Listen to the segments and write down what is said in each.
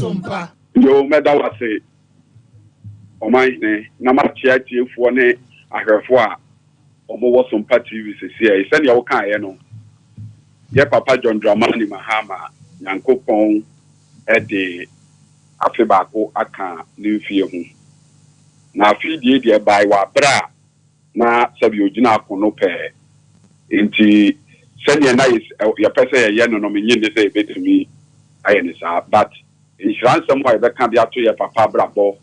Sompa. Yo, Madam was say, Omanhene, Namatia for ne, I heard for Omo Sompa TV. Send your kind, yeah, Papa John Dramani Mahama, Yankopon, Ade Akye Abia new fear. Now, feed ye by wa bra, na Sabio Jina Konope. Inti, send your nice, your person, ya no mean to say to me, I understand, but insurance somewhere that can be up to your Papa Brabo,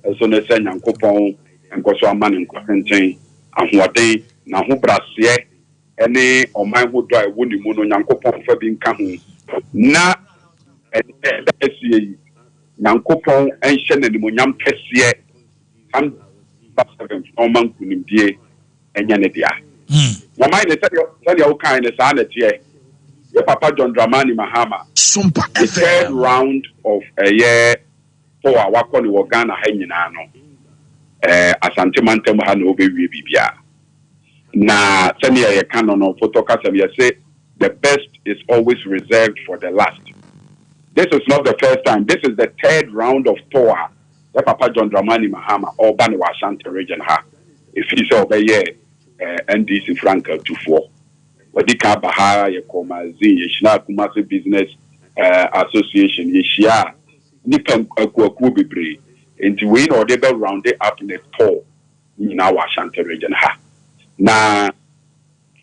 as soon as send Yankopon and go so a man in quarantine, and what day, now who brassier, any or my would drive woody moon on Yankopon for being coming. Na, and Yankopon and Shannon Munyam Kessie, and Oman Kunimdie and Yanedia. My mind is tell your kind of sanity. Your Papa John Dramani Mahama, Sompa, the third round of a year for our Wakoni Wagana Henyanano. Asante Mantem Hanobe Bibia. Na send a canon of photocast say the best is always reserved for the last. This is not the first time. This is the third round of tour. The Papa John Dramani Mahama or Bani Ashanti region ha. If he's over here, NDC Frankel 24. Wadika Bahara Yakomazi, Yeshina Kumasi Business Association, Yeshia, Nippon Akubibre, and to win or they be rounded up in a tour in our Ashanti region ha. Na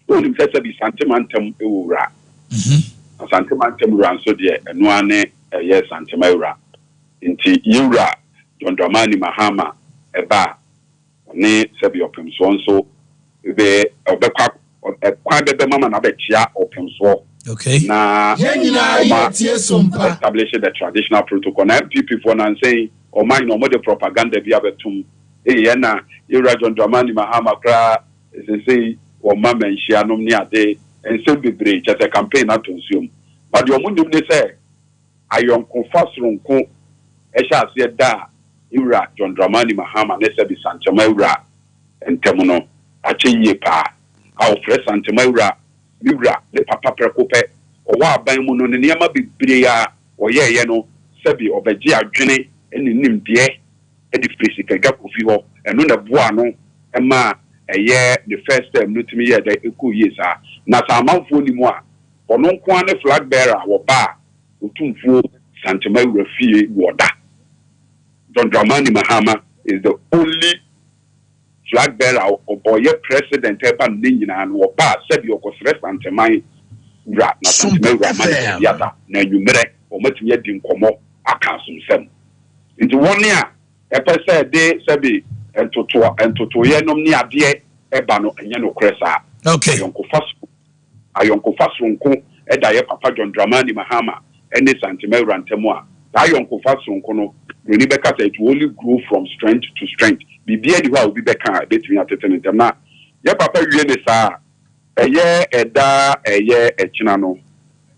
only says be Santimantum Ura. Santimantum Ura, so dear, and one yes, Santimura. Into Ura, John Dramani Mahama, Eba, ne Sebi Opim so the Obekak a quite the Mamma Nabetia Opim so. Okay. Na establish the traditional protocol. Na MPP for nan saying, or mine no more the propaganda via betum. Yena, Ura John Dramani Mahama cra, as say, or Mamma and Shianum near day, and still be bridge as a campaign not to consume. But your Mundum they say, I am confessing. Esha said da Ura John Dramani Mahama Nesebi Santamura and Temuno Achi pa our fresh Santamura Ura the Papa Precope or wa Bamuno Niama Bibria or ye no Sebi or Bejia Jene and Nim die Eddie Physical Gakufiho and Nuna Buano and ma a year the first time not me at the Eku years are Nasa Mount Fonimoa or no quane flag bearer or bar Utumfu Santamura Fee water. John Dramani Mahama is the only flag bearer or boy president ever Nina and Wapa said your rest and my rat not yata na you mere or much yet in como a council sem. Into 1 year, a said they sabi and to yenum near dear ebano and yano cressa. Okay, Uncle Fasunko, Eda Papa John Dramani Mahama, and the Santimera and Temoa. Uncle Fasunko. Rebecca said it will only grow from strength to strength. Be will be back between at the now. Ya papa, you sa a year, a year, a chinano.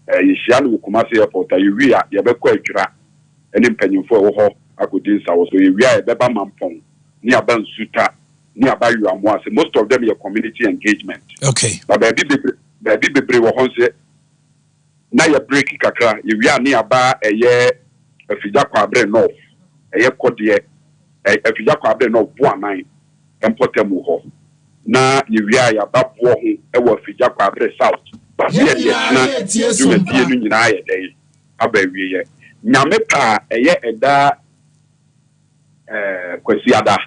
Yishan Kumasi airport, you rear, Yabequa, and in penny for I could do so. So you rear a beba mampong, near Ban Suta, nearby you are more. Most of them are community engagement. Okay. But baby brave Honse. Now you're breaking Kakra, you rear nearby a year, a Fijaqua Bre North. A Codia, a Fijaqua no Boanine, and Potemuho. Na Yria, Bab Walking, a Fijaqua South. But yet, you may be in a day. Abbey, Namepa, a year and da Quesiada.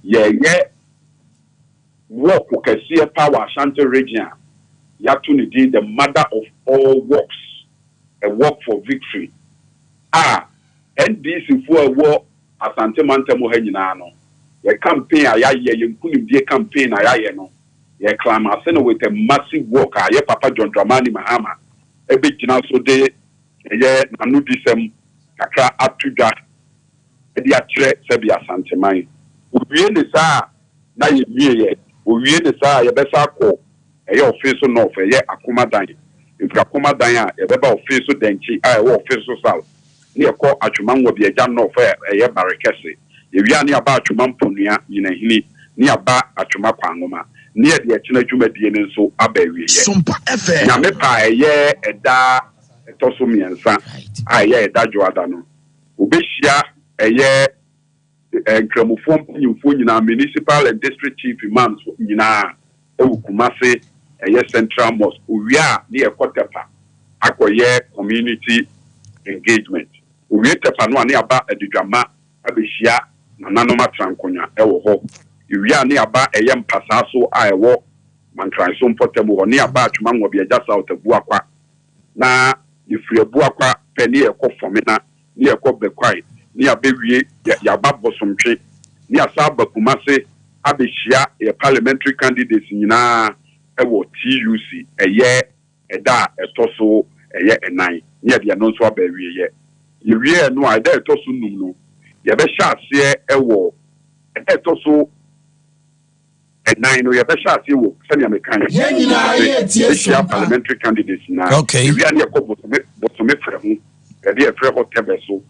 Ye, walk who can see a power Shanty region. Yatunidi, the mother of all works, a work for victory. NDC for a war as Antemantemo Henano. Your campaign, you couldn't be a campaign, no. Your clam with a massive worker, your Papa John Dramani Mahama. A big so day, a year, Nanudism, Kakra Atuja, a diatre, Sebia Santemai. We really saw, now you really, we really saw your best call, a your face on off, a year Akuma Dine. If Akuma Dine, a beba face of Denchi, I will face south. Near call Achuman will be a jam no fair, a year barricade. If you are near Bachuman Punia, in a hilly, near Ba Achuma Pangoma, near the Achina Juma DNA, so Abbey. Sompa FM. Namepa, a year, a da, a tosumi and son. I hear that Joadano. Ubeshia eye nkramofo mpanyimfo nyina municipal and district chief imams nyina Kumase eye central mosque uwia ne ekotepa akoye community engagement uwia tepa no ane aba adudwama abeshia nananoma trankonya ewo ho uwia ne aba eye mpasa so a ewo mantranso mpotemu ho ne aba atuma ngobi agya south Boakye na ifiri Boakye peni ekofomena ni ekobekwai ni abewie ya babosomtwe ni asaba Kumase abeshia e parliamentary candidates nyina ewo TUC eye eda etoso eye enan ni dia no so abawie ye yewie no eda etoso num no ye be sha ase ewo eda etoso enan no ye be sha ase wo sani amekan ye nyina ye tie parliamentary candidates na yewie ni ekobosome fremu e dia frɛ ho tebeso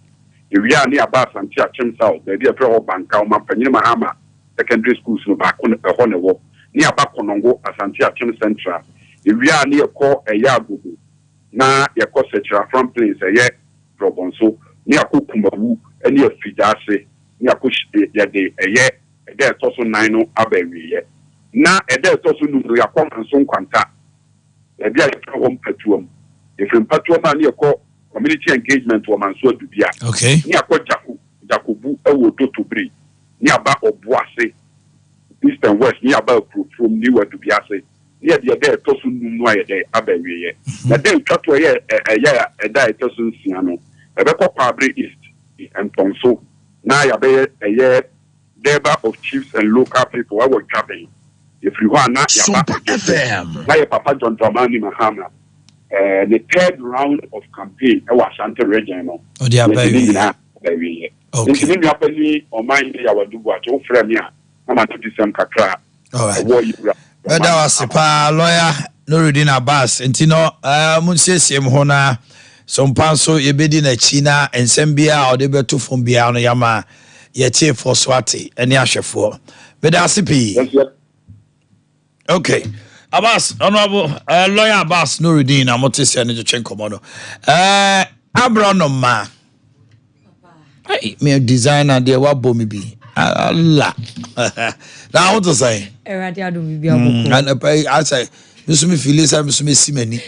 yewie ni aba Asante Akyem South e dia frɛ ho banka o mampanyine mahama secondary schools no ba ko ne ho ne wo ni aba Konongo Asante Akyem Central yewie ni ekɔ eya agogo na yekɔ Sechira from place eye Robonso ni akokumawu eni afidase ni akohye yede eye ede etoso 9 no abawiye na ede etoso nuru yakɔ nso nkwanta e bia yefrɛ ho mpatuam efrɛ mpatuam ani yekɔ community engagement wo manso adubia ni akɔ jakobu ewo dotobri ni aba Obuase east and west ni aba from ni wadubiase ni ede etoso num no ayede abawiye na den twato eye eda etoso nsia no ebekɔ Pabre East and Tonso na yabe eye Deba of chiefs and local people I was traveling if you want na Sompa FM na your Papa John Dramani Mahama the third round of campaign I was Ashanti region no dia baby okay ni apani Omanhene Yaw Boakye o frɛ me a na ma to disem kakra Beda wasipa lawyer Nuruddin Abbas ntino munsiesie ho na Sompa so yebedi na China ensembia o de beto fom bia no yama ye chief for Swati eni ahwefo beda asipi okay Abbas honorable lawyer Abbas Nuruddin amotese ne twen komodo abronoma hey me designer de wa bomi bi Allah now what to say erade adom bi aboko and I say you me feel say me simani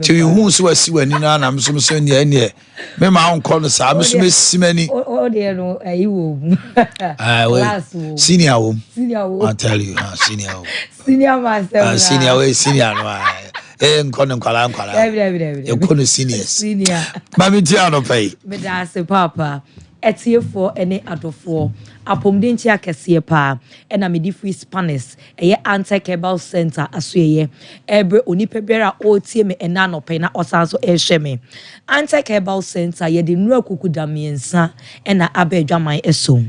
ti hu so asiwani na na me so ne ne me ma onko no sa me so simani o de no ayi wo senior wo I tell you senior master senior no nkono nkwala e kono seniors mami ti ano pay me da se papa etiefo ene adofo apomdenchi akese pa ena medi free Spanish eye anti-cable center asoye ebre onipa biara o tie me ena no pe na osanso ehwe me anti-cable center ye de nura kuku da miensa ena abedwaman eso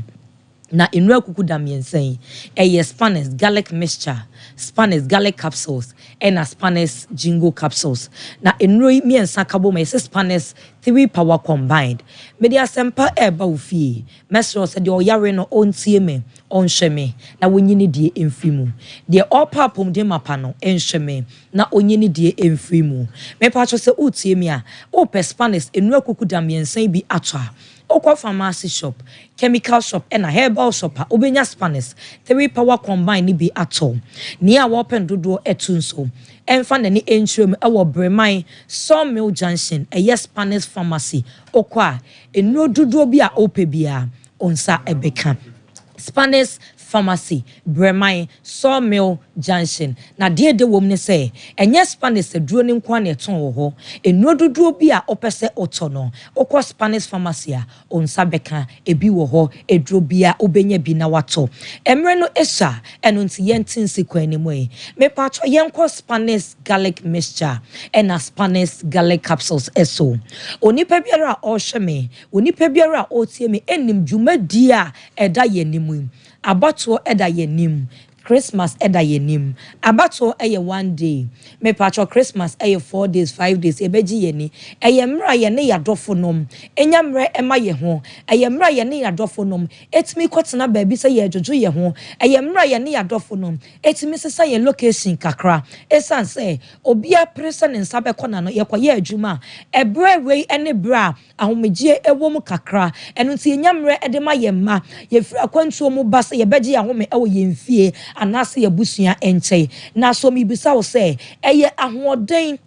na enura kuku da miensa eye Spanish garlic mixture Spanish garlic capsules and Spanish jingo capsules. Na enroi miensa kabo me Spanish 3 power combined. Media sempa eba ufie. Mesro se de oyare no ontie me onhwe me na wonyini die emfimu. De opapom de mapa no enhwe me na onyini die emfimu. Me pacho se utie me a o pe Spanish enura kuku da miensa bi atwa. Okwa pharmacy shop, chemical shop, and a herbal shop, obenya Spanish, 3 power combine ni be ato. Near open dodo etunso. Enfan any entrum our bremai, Sawmill Junction, a yes Spanish pharmacy. Okwa, a no dodo bia opebia, onsa ebeka. Spanish pharmacy, bremai, Sawmill Junction. Na dear the woman say, and yes Spanish a droning kwane ton ho, a no dodo bia opese otono, okwa Spanish pharmacy, on sabeka, a biwo ho, a drobia, obenye binawato. Emreno esha, and unti yentin sequenimwe. Me patro yenko Spanish garlic mixture, and a Spanish garlic capsules eso. Oni pebiara o sheme, oni pebiara o tieme, enim jume dia, eda yenimu. Abato eda yenim. Christmas eda yenim abato eye 1 day me patcho Christmas eye 4 days 5 days ebeji yeni eye mra ye ne yadofo nom enya mre ema ye ho eye mra ye ne yadofo nom etimi kwotena baabi se ye jojo ye ho eye mra ye ne yadofo nom etimi sesa ye location kakra esan se obia presa ne nsabe kona no ye kwaye adwuma ebre wei ene bra ahomegie ewo mu kakra eno nti enya mre ede ma ye ma ye fira kwantuo mu ba se ye beji ahome ewo ye mfie anase yabusua enche na so mi bisa wo se eye ahoden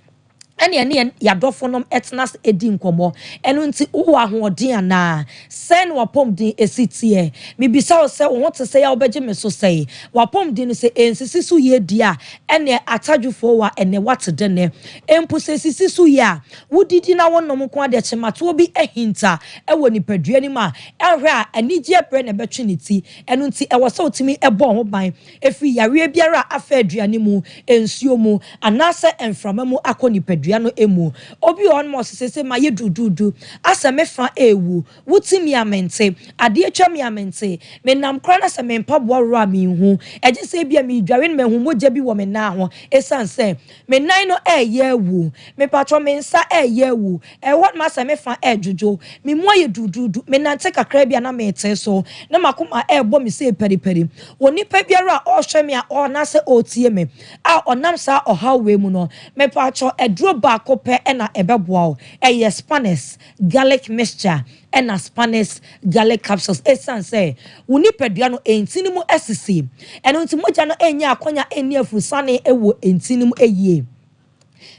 ene yadofo nom etnas edi nkomo eno nti wo ahoden ana sen wapom din esitie mi bisa wo se wo te se ya obeje me so sei wapom din se ensisi so ye dia ene atadwufo wa ene watede ne empu se sisi so ya wudidi na wonom ko ade chemato bi ehinta ewo nipadua ni ma ehwe a anigye pre na betweniti eno nti ewo se otimi ebo ho ban efi yare biara afa aduane mu ensuo mu anase enframa mu akoni no emu obi on mo sese ma ye dududu asa mefa ewu wutimi amente ade atwa mi amente me nam kra na se me mpaboa ro mi hu eje se bia mi dware no mehu mogya bi wo me na ho esan se me nan no eye ewu me patro me nsa eye ewu what ma se mefa ejojo me mo ye dududu me nante kakra bia na me te so na makoma ebo mi se periperi woni pa biara o hwe me a o na se otie me a onam sa ohawe mu no me patro edro baako pe ena ebeboa eye Spanish garlic mixture ena Spanish garlic capsules esan say woni padua no entini mu esisi eno nti moja no enya akonya eni afusane ewo entini mu eyie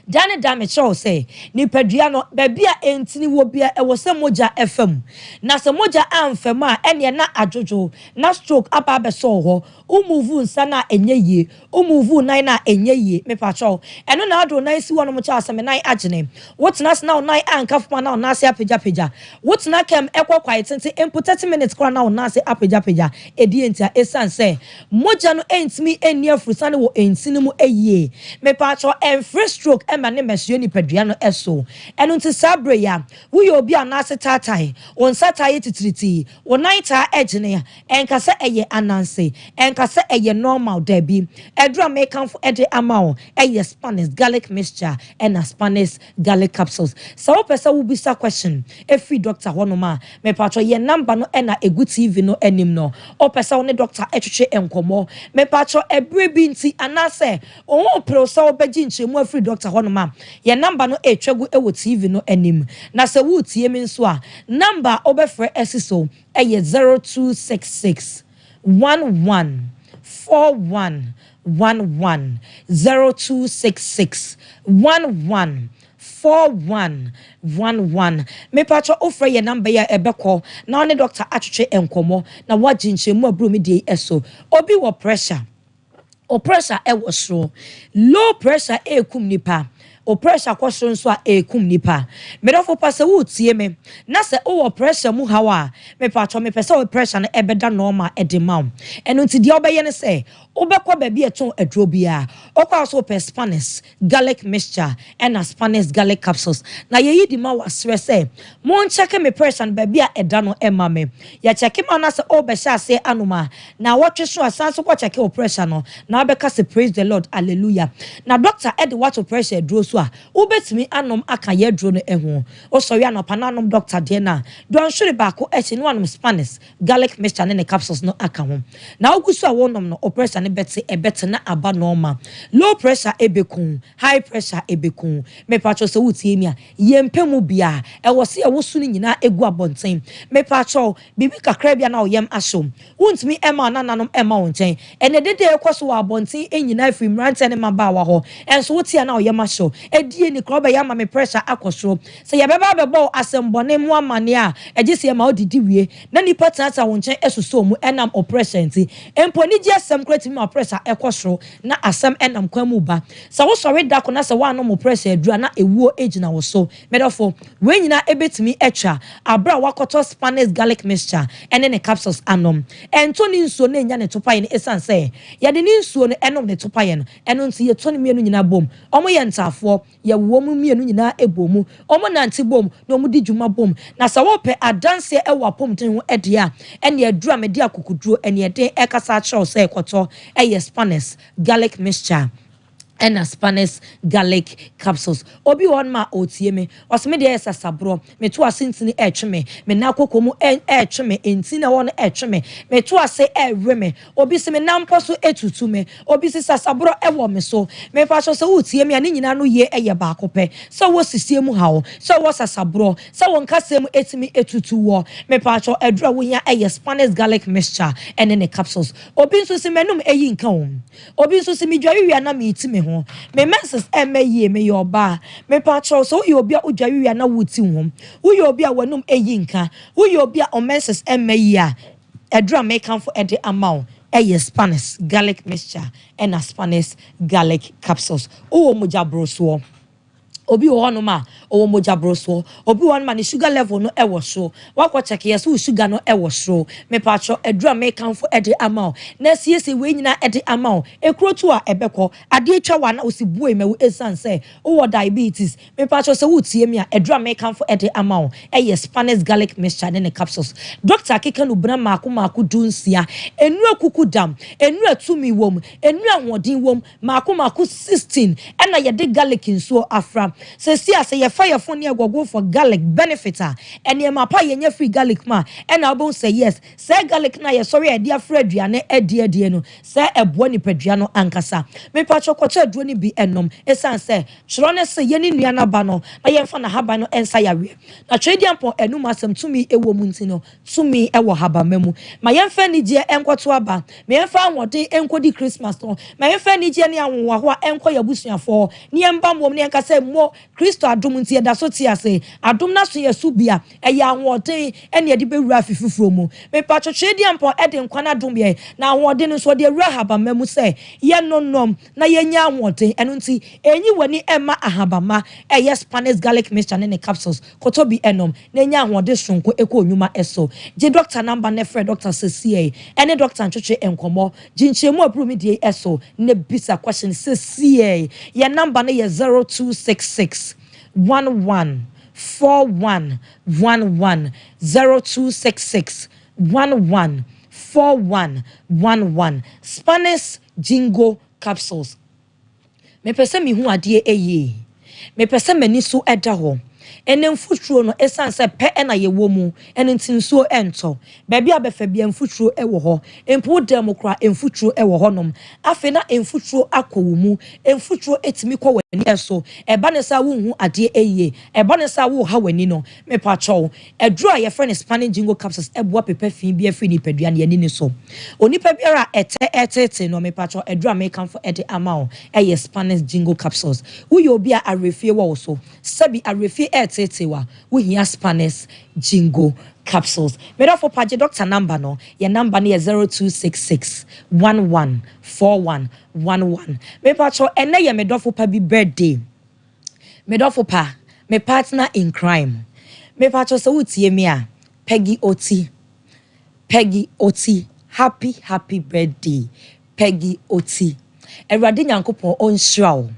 Dane dame show say ni padua no bebia entini wo bia ewo se moja fm na se moja amfem a ene na ajojo na stroke aba be so ho umuvu nsa na enye yie umuvu nan na enye yie me pa show eno na ado nan si wono mo cha asem nan agene wotena se na nan ankafuma na na se apejapejja wotena kem ekwa kwaitente empo 30 minutes kwa na na se apejapejja edi entia esan say moja no entimi eni afusane wo entini mu eyie me pa show enfre stroke ema ne mesue ni padua no eso eno nti sabre ya wo ye obi anase tatai won satai titiriti won naita egene enkase eye ananse enkase eye normal dabi edra make am for ede amao eye Spanish garlic mixture and Spanish garlic capsules so pesa wo bisa question every doctor honoma me patro ye number no na egu TV no enim no o pesa one doctor etwetwe enkomo me patro ebre bi nti anase o pro so obeji nchemu every doctor honoma ye number no etwegu ewo TV no enim na se wo tie me nso a number obefre esiso eye 0266 11 41 11 0266 11 4111 me patro ofre ye number ya ebeko na one doctor atwetwe enkomo na wajinchemu abro me dey eso obi wo pressure o pressure e wo sro low pressure e kum nipa o pressure kwosoro nso a ekum nipa me dofo pase wo tie me na se o pressure mu hawa me patro me pese o pressure no ebeda normal edema eno nti dia obeye ne se obekwa ba bi eton aduro bia okwa so per Spanish garlic mixture and Spanish garlic capsules na ye yidi ma wasre se mo check me pressure ba bia eda no ema me ya check ma na se o be sha se anoma na wotwe so asan so kwa check o pressure no na obeka se praise the Lord hallelujah na doctor ed what pressure duro so a ubetimi anom aka ye duro no eho o so ya no pananom doctor de na don sure ba ko echi no anom Spanish garlic mixture ne capsules no aka ho na ogusu a wonom no pressure ne bete na aba normal low pressure ebekun high pressure ebekun me patcho so wutie mi a yempemu bia e wo se e wo su ni nyina egu abonten me patcho bibi kakra bia na oyem asom wuntimi ema nananom ema wonten ene dede ekoso wa abonten enyina afiri mrante ne maba wa ho enso wutie na oyem aso edie ni kroba ya ma me pressure akosoro se ye beba bebo asembone mu amane a egese ma odidi wie na ni patata wonchen esoso mu enam oppression ti empo ni je asem krati ma pressure ekosoro na asem enam kwamu ba sa wo sori da ko na se wa no mo pressure adura na ewuo egina wo so medofo we nyina ebetimi etwa abra wakoto Spanish garlic mixture ene ne capsules anom ento ni nsuo na enya ne topaye ne esan se ye de ni nsuo no enom ne topaye no eno nti ye to ne mienu nyina bom omo ye ntafo ho ye wo mu mienu nyina ebomu omo nante bom na omo di dwuma bom na sa wo pe adanse e wa pomten ho ede a ene adura me de akokuduro ene ede e kasa chaw se ekoto e Spanish garlic mixture and Spanish garlic capsules. Obi one ma otie me. Osme de esa sabro. Me to asintini etcheme. Me na kokomu etcheme. Entina one etcheme. Me to ase reme. Obi se me nampo so etutu me. Obi se sabro ewo me so. Me fa so se utie me ani nyina no ye eye baako pe. So wo sisie mu hawo. So wo sabro. So won kasem etimi etutu wo. Me pa cho edra wo nya eye Spanish garlic mixture and then the capsules. Obi so se menum eyi nka wo. Obi so se me dwawi wi na me itimi me menses emaye me yoba me patro so you obi a odwawi na wuti hom wo you obi a wanum eyi nka wo you obi a menses emaye a edra me kan for ede amount Spanish garlic mixture and Spanish garlic capsules o mo jabro so obi wo no ma o mo jabroso obi wo no ma ni sugar level no e wo so wakọ check yes wo sugar no e wo so me patro edura me kanfo ede ama na siese we nyina ede ama ekrotu a ebekọ ade atwa wa na osibuo me wo esan say wo diabetes me patro se wo tie me a edura me kanfo ede ama Spanish garlic mixture ne capsules doctor akeka no bra maako dunsia enu akuku dam enu atumi wom enu ahoden wom maako 16 na ye de garlic nso afra se si ase ye fire phone ye go for garlic benefiter and ye mapa ye free garlic ma and abon say yes say garlic na ye sorry e dia free aduane ade no say ebo ni padua no ankasa me pa chokoto aduo ni bi enom esan say chiro ne se ye ni nua na ba no na ye mfa na haba no ensa yawe na trade ampo enum asem tumi ewo mu ntino tumi ewo haba memu ma ye mfa ni je enkoto aba me mfa anwode enkodi Christmas no ma ye mfa ni je ne anwo ho enko yabusuafo ni emba mom ne enkasa mo Kristo adom nti eda so ti ase adom na so yesu bia eya anwoden ene ede bewura fifufuro mu me pa chochedi ampo ede nkwana adom bia na anwoden nso de wura haba mamu se ye nonom na ye nya anwoden eno nti enyi wani ema ahabama Spanish garlic mixture ne capsules kotobi enom na nya anwoden sonko eko onwuma eso je doctor number ne frɛ doctor Cecilie ene doctor nchoche enkomo jinchemu apru mi die eso ne bisa question Cecilie ye number ne ye 0266 114111 0266 114111 Spanish jingo capsules me pese mi hu ade eye me pese mani so eda ho ene mfuturo no esanse pe na ye wo mu ene ntinso ento baabi abefa bia mfuturo e wo ho empo demokra mfuturo e wo ho nom afi na mfuturo akowo mu mfuturo etimi kɔ wani eso eba ne sa wo hu ade eye eba ne sa wo ha wani no me pa chow eduro a ye friend Spanish jingo capsules eboa pepe fin bia fi ni padua ne ni so onipa biara ete no me pa chow eduro me kan for ede amount Spanish jingo capsules wo yo bia arefie wo so sabi arefie tetewa we hear Spanish jingo capsules me for page doctor number no your number ne 0266 114111 me pacho ene ye me dofo pa bi birthday me dofo pa me partner in crime me pacho so utie me a Peggy Oti happy birthday Peggy Oti Ewrade Nyankopon onhyira wo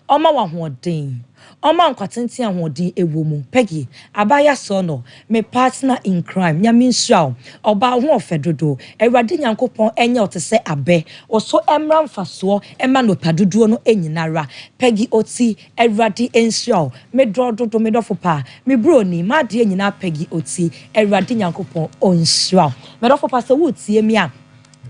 oma wa hoden Oma nkwatenti ahodi ewo mu Peggy abaya so no me partner in crime nya minhwa oba ho ofedodo Ewrade Nyankopon enye otese abe oso emra mfaso ema no padodo no enyinara Peggy Oti Ewrade enhwa me dododo me dofo pa me broni ma de enyina Peggy Oti Ewrade Nyankopon onhwa me dofo pa se wutie mi a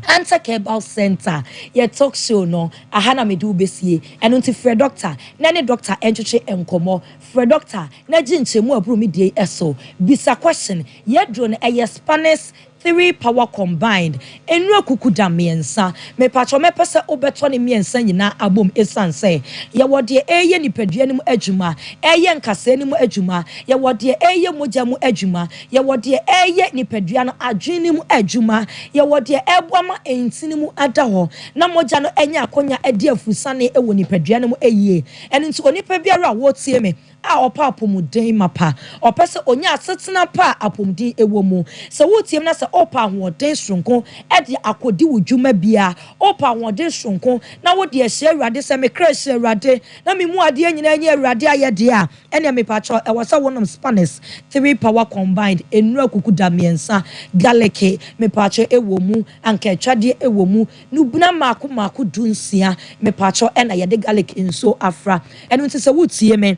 Answer Cable Center ye talk show no ahana me do besie eno nti frɛ doctor na ne doctor enchoche enkomo frɛ doctor na ginchemu aburu mi die eso bisa question ye drone Spanish 3 power combined enu akuku da miensa me patcho me pese obeto ne miensa nyina abom esanse ye wode eye nipadua ne mu adwuma eye nkase ne mu adwuma ye wode eye moja mu adwuma ye wode eye nipadua no adwen ne mu adwuma ye wode eboama entini mu ada ho na moja no enya akonya ade afusane ewo nipadua ne mu eye enu nti onipa biara wo tie me a opa apomuden mapa opese onya asetena pa apomden ewomu se wotiem na se opa ahoden sonko e de akodi wudwuma bia opa ahoden sonko na wo de ehye awurade se me crash awurade na me mu ade nyina nya awurade ayede a ene me pa cho e wasa wonom Spanish 3 power combined enura kukuda miensa galeke me pa cho ewomu anka twade ewomu nubuna mako dunsia me pa cho e na yede garlic nso afra eno nti se wotie me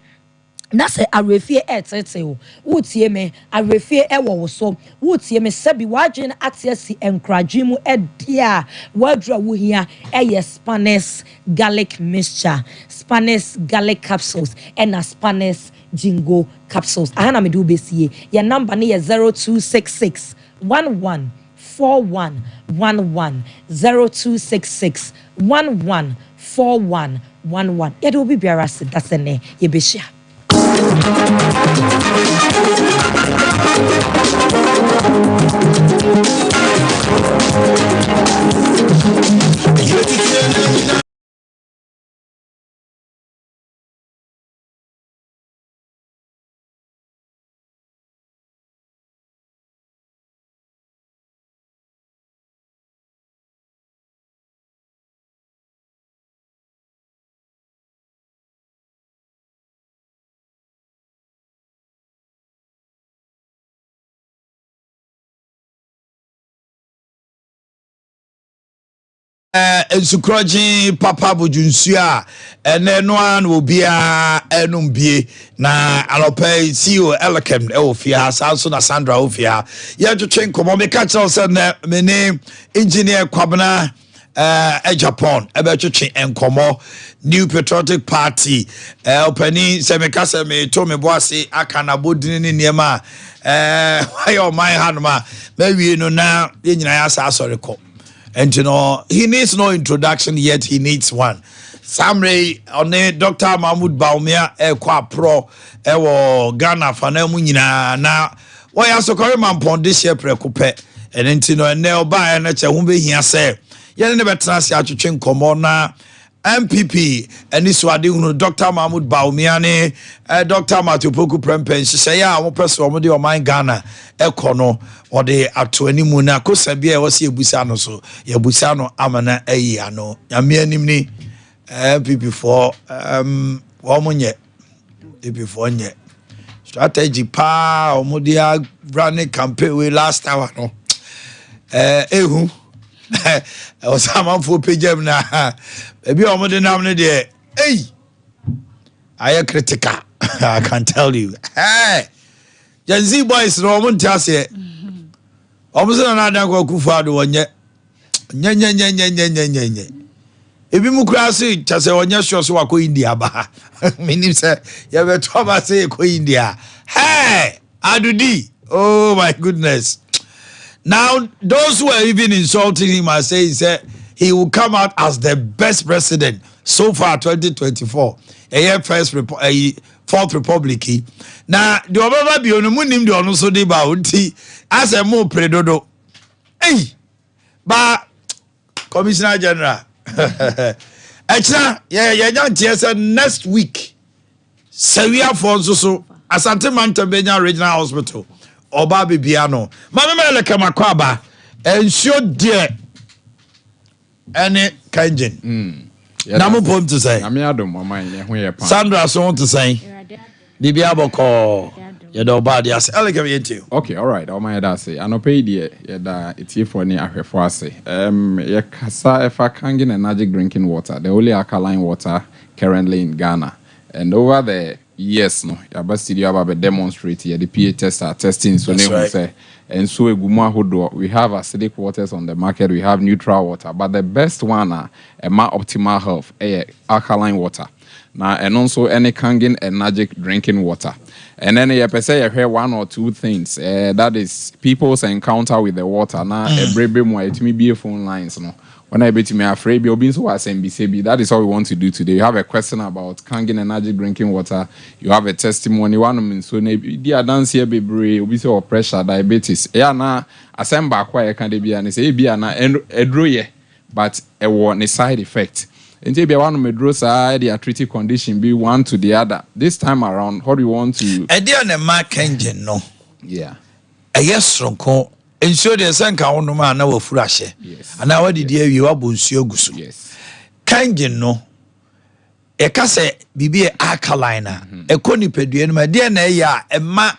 na se arefie etete o wotie me arefie ewo so wotie me sebi wadwen atiasi enkragwemu edia wadra wo hia eye Spanish garlic mixture Spanish garlic capsules and Spanish jingo capsules ahana me do besie your number ne 0266 11 4111 0266 11 4111 it will be biara se dasene ye behia. Ensukroji papa bojunsu a ene no an obia enum bie na alopai CEO Alkaline ofia sanso na Sandra ofia ye twetwen komo me ka tell say na me ne engineer Kwabena Japan ebe twetwen enkomo New Patriotic Party opani se me ka se me to me boase aka na bodini ne niema why your my hanuma me wie no na ye nyina ya sa asore ko. And you know, he needs no introduction yet, he needs one. Samre on Dr. Mahmoud Baumia kwa pro ewo Ghana fanemu nyina na wo ya sokore man pon this year prekupe and ntino ene oba na che humbe hia se ye ne betena se atwetwe nkomo na MPP eni swade hunu Dr. Mahmoud Baumia ne Dr. Matthew Poku Prempen se ya mo person mo de o man Ghana ekono or the atwanimu na kosabia wose ebusa no so ye busa no amana ayi ano nyame anim ni MPP for womunye before nye strategy pa omodia running campaign we last hour no ehu o sama fo pagem na ebi omode nam ne de I critical I can tell you hey Gen Z boys no omuntiase omuso na adan kwa Kufuado wonye nye ebi mu kura se chase wonye sure so wako India ba menim say ye be to ba say ko India hey Adudi oh my goodness. Now those who are even insulting him are saying he will come out as the best president so far 2024 fourth republic na the obaba bi onumu nim de onu so de ba unti as a mo predodo ba commissioner general extra yeah next week Sawia for so Asante Manta Benya Regional Hospital oba bibiano mama mele kama kwaba ensure there any kanjin na mo pom to say ami adom mama ye ho ye pa Sandra so want to say bibia boko ye do bad yes elegant you okay all right all my da say anope die ye da etiefo ni ahwefo ase ye kasa efa kangin energy drinking water the only alkaline water currently in Ghana and over there yes no yaba studio aba demonstrate the pH tester testing so ne say and so egumu ahodo we have acidic waters on the market we have neutral water but the best one ma optimal health alkaline water now and also any kangin energetic drinking water and then you say you hear one or two things that is people's encounter with the water now every more it may be a phone lines no when I bet me afraid you'll be so SMBCB. That is all we want to do today. You have a question about Kangin energy drinking water. You have a testimony. One means so maybe dance here be obesity or pressure, diabetes. Yeah, na assemble quite can be and say be na edroye, but a one side effect. Nti be one medro sa the arthritic condition be one to the other. This time around, how do you want to? Ade on the mark engine no. Yeah. Yes, ronko. Ensure the sanka ono ma na wafuru ahye. Yes. Ana wadi die wi wabɔ nsuo guso. Yes. Engine no. E ka se bibi alkaline a. E ko nipadua no ma de na ya e ma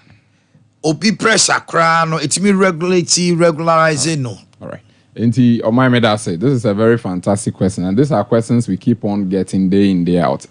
obi pressure kra no etimi regularize no. All right. Nti Omanhene Yaw say this is a very fantastic question, and these are questions we keep on getting day in day out.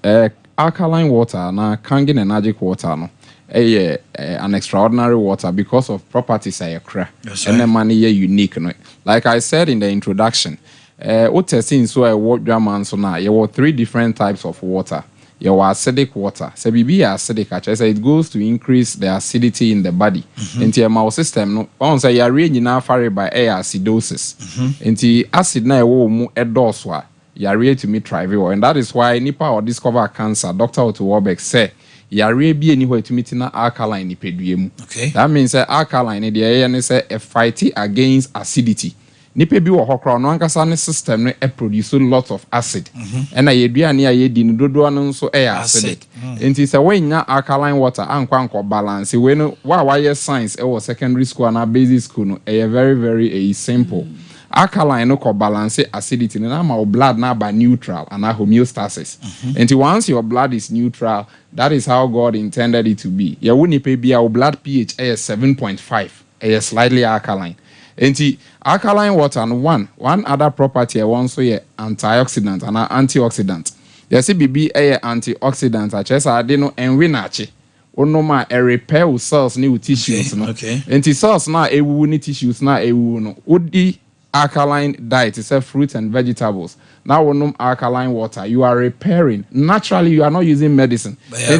Alkaline water na Kangen Energic water no. An extraordinary water because of properties and the money unique. No? Like I said in the introduction, testing so what German so now you have 3 different types of water. You have acidic water. So BB acidic actually it goes to increase the acidity in the body. Into your system no on say you are now far by air acidosis. Into acid na wo edoswa you are to meet trivial, and that is why nipa or discover cancer. Dr. Otto Warbeck say yare bi anywhere to meet na alkaline ni pedue mu. Okay. That means alkaline the air say a fight against acidity. Nipa bi wo hokra no ankasa ne system no produce lots of acid. And na yeduane a yedi no dodo no nso acidic. Enti say when nya alkaline water ankwa balance we no wa science e was secondary school and basic school no very very simple. Alkaline no ko balance acidity na ma blood na ba neutral and homeostasis. And once your blood is neutral, that is how God intended it to be. Ya woni pe bia your blood pH is 7.5, is slightly alkaline. And alkaline water and one other property I want so antioxidant and antioxidant. You see BB antioxidant actually ade no enwe na ache. Ono ma repair cells ni tissues no. Okay. And cells na ewu ni tissues na ewu no. Odi alkaline diet is fruits and vegetables. Now we alkaline water. You are repairing. Naturally, you are not using medicine. In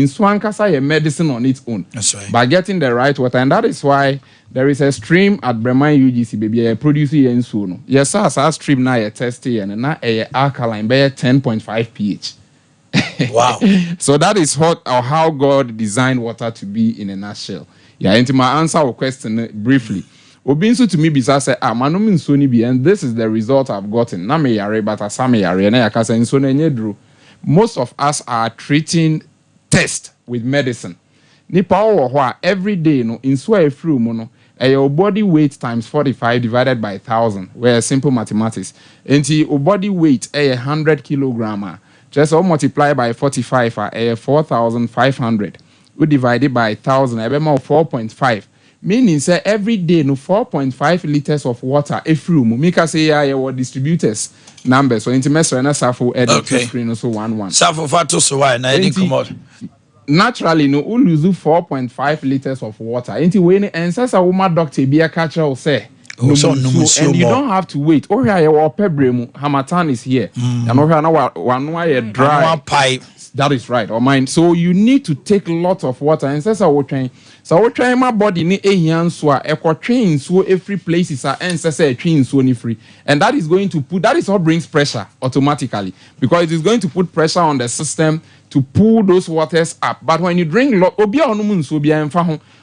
Swankasa, a medicine on its own. That's right. By getting the right water, and that is why there is a stream at Bremen UGC, baby, producing in soon. Yes, our stream now a testy and now a alkaline by 10.5 pH. Wow. So that is how God designed water to be in a nutshell. Yeah, and to my answer or question briefly. Obinso to me bisa say manom nso ni bi, and this is the result I've gotten. Na me yare but asame yare na yakasa nso na nyedru. Most of us are treating test with medicine. Nipa wo ho every day no nso afru mu no your body weight times 45 divided by 1,000, where simple mathematics. Enti your body weight 100 kilogram. Just all multiply by 45 4,500. We divide it by 1,000, I be more 4.5. Meaning say every day no 4.5 liters of water every room. Mika say your distributors numbers. So intimate na safo edit screen so 1 Safo fato so why na edit come out. Naturally no we lose 4.5 liters of water. Enti when ancestor woman doctor be a catcher will say and you don't have to wait. Oh here your pebremu Hamatan is here. And oh here now one dry one pipe. That is right, or mine. So you need to take lots of water. And says I will train. So I will train my body ni ehian so a train so every place is and says a train so ni free. And that is going to put that is what brings pressure automatically because it is going to put pressure on the system to pull those waters up. But when you drink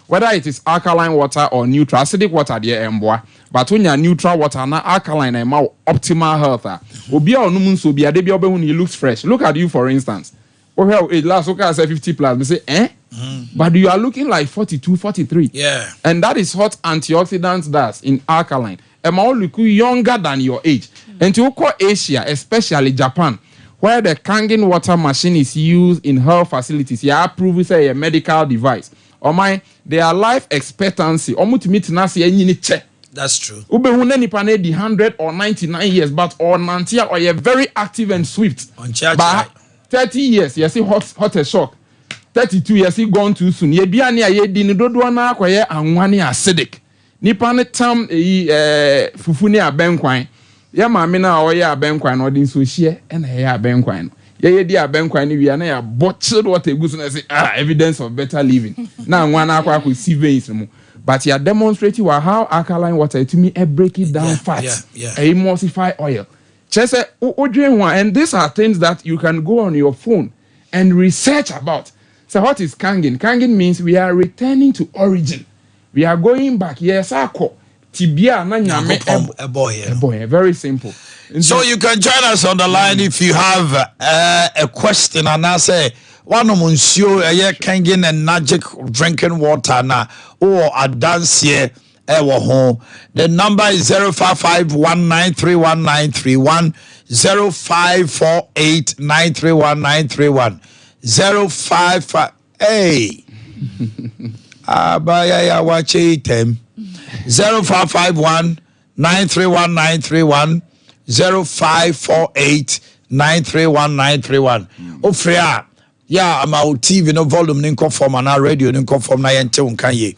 whether it is alkaline water or neutral acidic water there emboa. But when you neutral water na alkaline and optimal health. It looks fresh. Look at you for instance. Oh, it last okay, I say 50 plus. We say, But you are looking like 42, 43. Yeah. And that is what antioxidants does in alkaline. And all look younger than your age. And to call Asia, especially Japan, where the Kangen water machine is used in health facilities, you approve say a medical device. Or their life expectancy, that's true. Ube huneni panedi 100 or 99 years, but or 90 or you're very active and swift. On charge. But 30 years, you see hot a shock. 32 years, he gone too soon. Ye biani ye dini dodo na kwa ye anwani acidic. Nipa ne tam fufuni abenkwan. Ye maame na o ye abenkwan no din so hie e na ye abenkwan no. Ye di abenkwan ni wi na ya bottled water egu so na say evidence of better living. Na anwana akwa see veins mu. But you are demonstrating how alkaline water to me break it down fat. Emulsify oil. And these are things that you can go on your phone and research about. So what is Kangen? Kangen means we are returning to origin. We are going back. Yes, ako. Tibia na nyame a boy. Very simple. So you can join us on the line if you have a question, and I say one of monsieur kangin and magic drinking water na or a dance here. The number is 0551931931 0548931931 055 hey abaya ya wache item 0551931931 0548931931 ofrea ya ama TV no volume ni conform na radio ni conform na yente unkan ye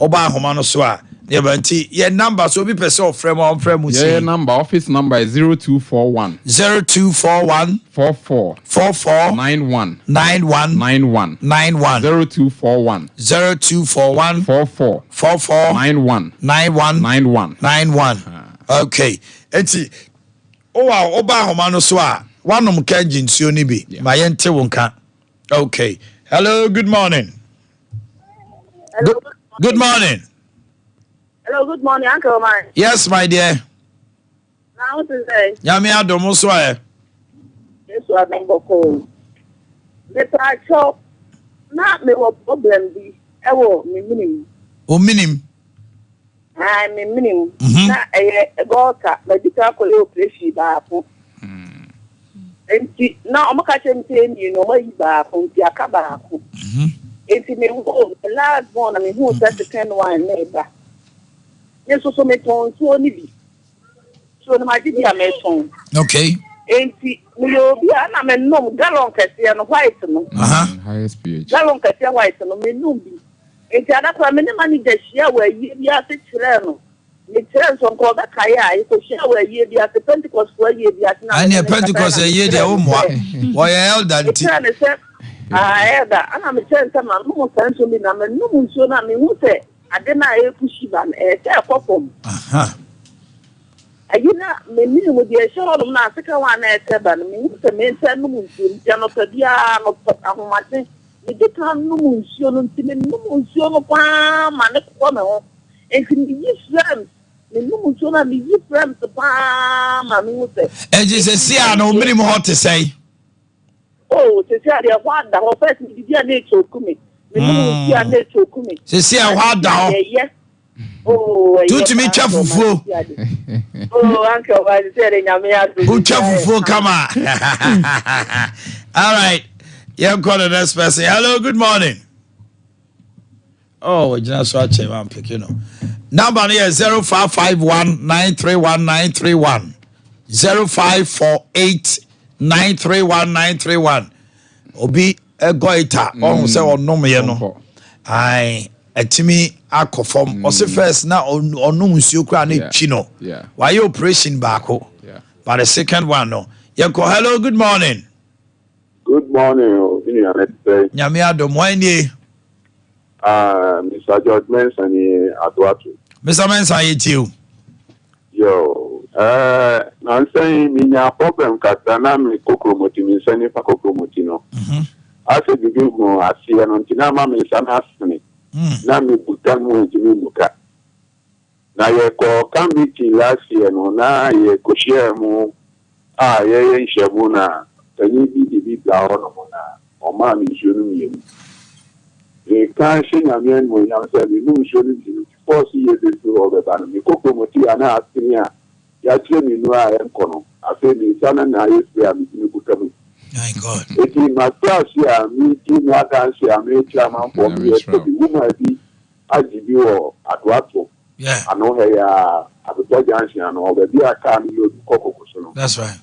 oba homa no so a your number so be person frame on frame yeah number office number is 0241 44 91 0241 44 91 okay enti oba homa no so a wanom kanji nsuo ni bi ma yente wonka okay hello good morning. Hello. Good morning. Hello, good morning, Uncle Omar. Yes, my dear. Now, what is it? Yami Adomo Soe. Yes, I remember call. The shop, not me what problem be. I will me minimum. O minimum. I'm a minimum. Not a daughter, medical operation back. And now I'm catching you know, my back from the Akabaku. It's me who the last one, I mean, who said the 10 1 neighbor. Yes, so me ton so ni so na ma di a me ton okay enti me yo bi na me nom gallon kese no white no highest pH gallon kese white no me nom bi enti ada kwa me ne manager hia wa yi bi ase kire no me kire so ko ba kai a ko hia wa yi bi ase Pentecost wa yi bi ase na ani Pentecost ye de o mo wo ye elder nti elder ana me kire sama no mo san so bi na me nom so na me hu se ade na pushi ban ekofom ayina me ni mo de show no na sika wa na ban me se me nse no munsu ya no tadia no ahomate me de kan no munsu no ntime no munsu no pa ma ne ko me ho enfi ni friends me no munsu na me friends pa ma me ho se eji se sia no miri mo hot say oh se sia de wa da ho first ni dia na echokumi se a hwa da oh tutu mi twa fufuo oh uncle why say nyame adu twa fufuo kama all right you call the next person hello good morning oh we just so ache man pick you know number is 0551931931 0548931931 obi egoita on say onom ye no ai atimi akofom o se first na onum nsuo kura na twi no why operation back but the second one no you go hello good morning nyame adom wan ni Mr. George Menson ni Adwatu Mr. Menson you yo I'm saying minya problem kata na mi kokromoti mi sani fa kokromoti no ase bibi mo asia no ntina ma me sana asene na me buta mo jimi muka na ye ko committee last year no na ye ko share mo ye share na tani bi bla ono mo na o ma mi junu mi e kan she na me mo ya se bi no junu bi force ye de to o be ba no mi ko promoti ana asenia ya tire mi no a enkono afi mi sana na ye se a mi buta mo. My God. It is my class here, me, I can say I'm a chairman for me. The woman be as you at what? Yeah. I know her at the junction and all the dear can you cocoa. That's right.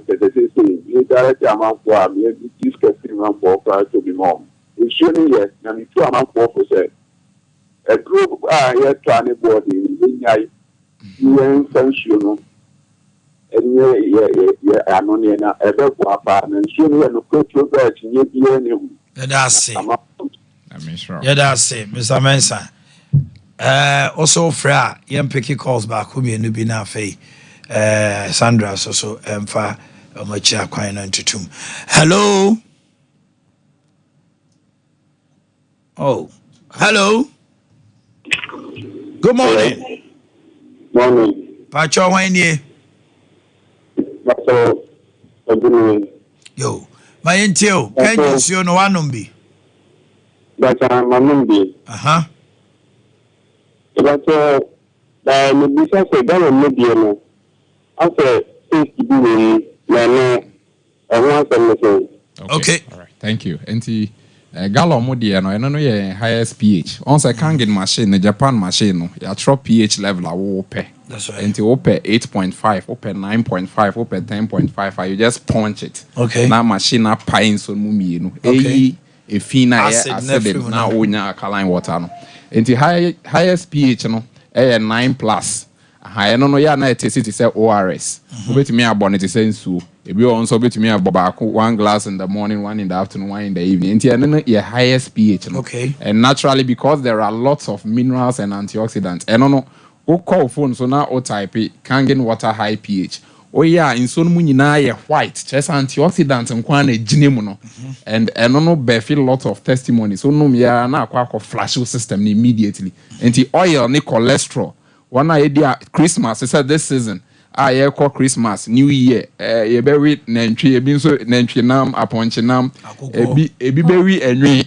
They say, you direct amount for me, this casting man for to be mom. It's surely yes, and it's 2 amount for a group here trying to body in UN functional. Anoni na ebe kwa pa na nsuo no kotro ba tinye bie ne hu. That's it. Yeah, that's it. Mr. Mensa. Also fra yam picky calls back who be no bi na afei. Sandra so emfa omachi akwan na ntutum. Hello. Oh. Hello. Good morning. Morning. Pacho wan nie. So, yo, my intio, can you see no one be? But I'm a numbi. But the business is done on media. After 50 billion, okay. All right. Thank you. Enti Gallo Modi no eno no ye highest pH. On say Kangen machine, the Japan machine no, ya drop pH level a wo pe. That's right. Enti wo pe 8.5, wo pe 9.5, wo pe 10.5, you just punch it. Okay. Na machine na pine so mu mienu. Okay. E fina acid na onya alkaline water no. Enti highest pH no 9 plus. Aha no ya na etesi to say ORS. Obetumi abone to say nsuo. Ebi on so obetumi abobako 1 glass in the morning, 1 in the afternoon, 1 in the evening. Enti eno your highest pH no. Okay. And naturally because there are lots of minerals and antioxidants. Eno no o call phone so na o type Kangen water high pH. Oh yeah, in so mu nyina ye white. Just antioxidants nkwa na gine mu no. And eno no be feel lot of testimony. So no ya na akwa flash system immediately. Enti oil ni cholesterol. One idea Christmas, I said this season. I call Christmas, New Year. You bury Nantry, ebi so Nantry nam, aponche nam, ebi bury enwi.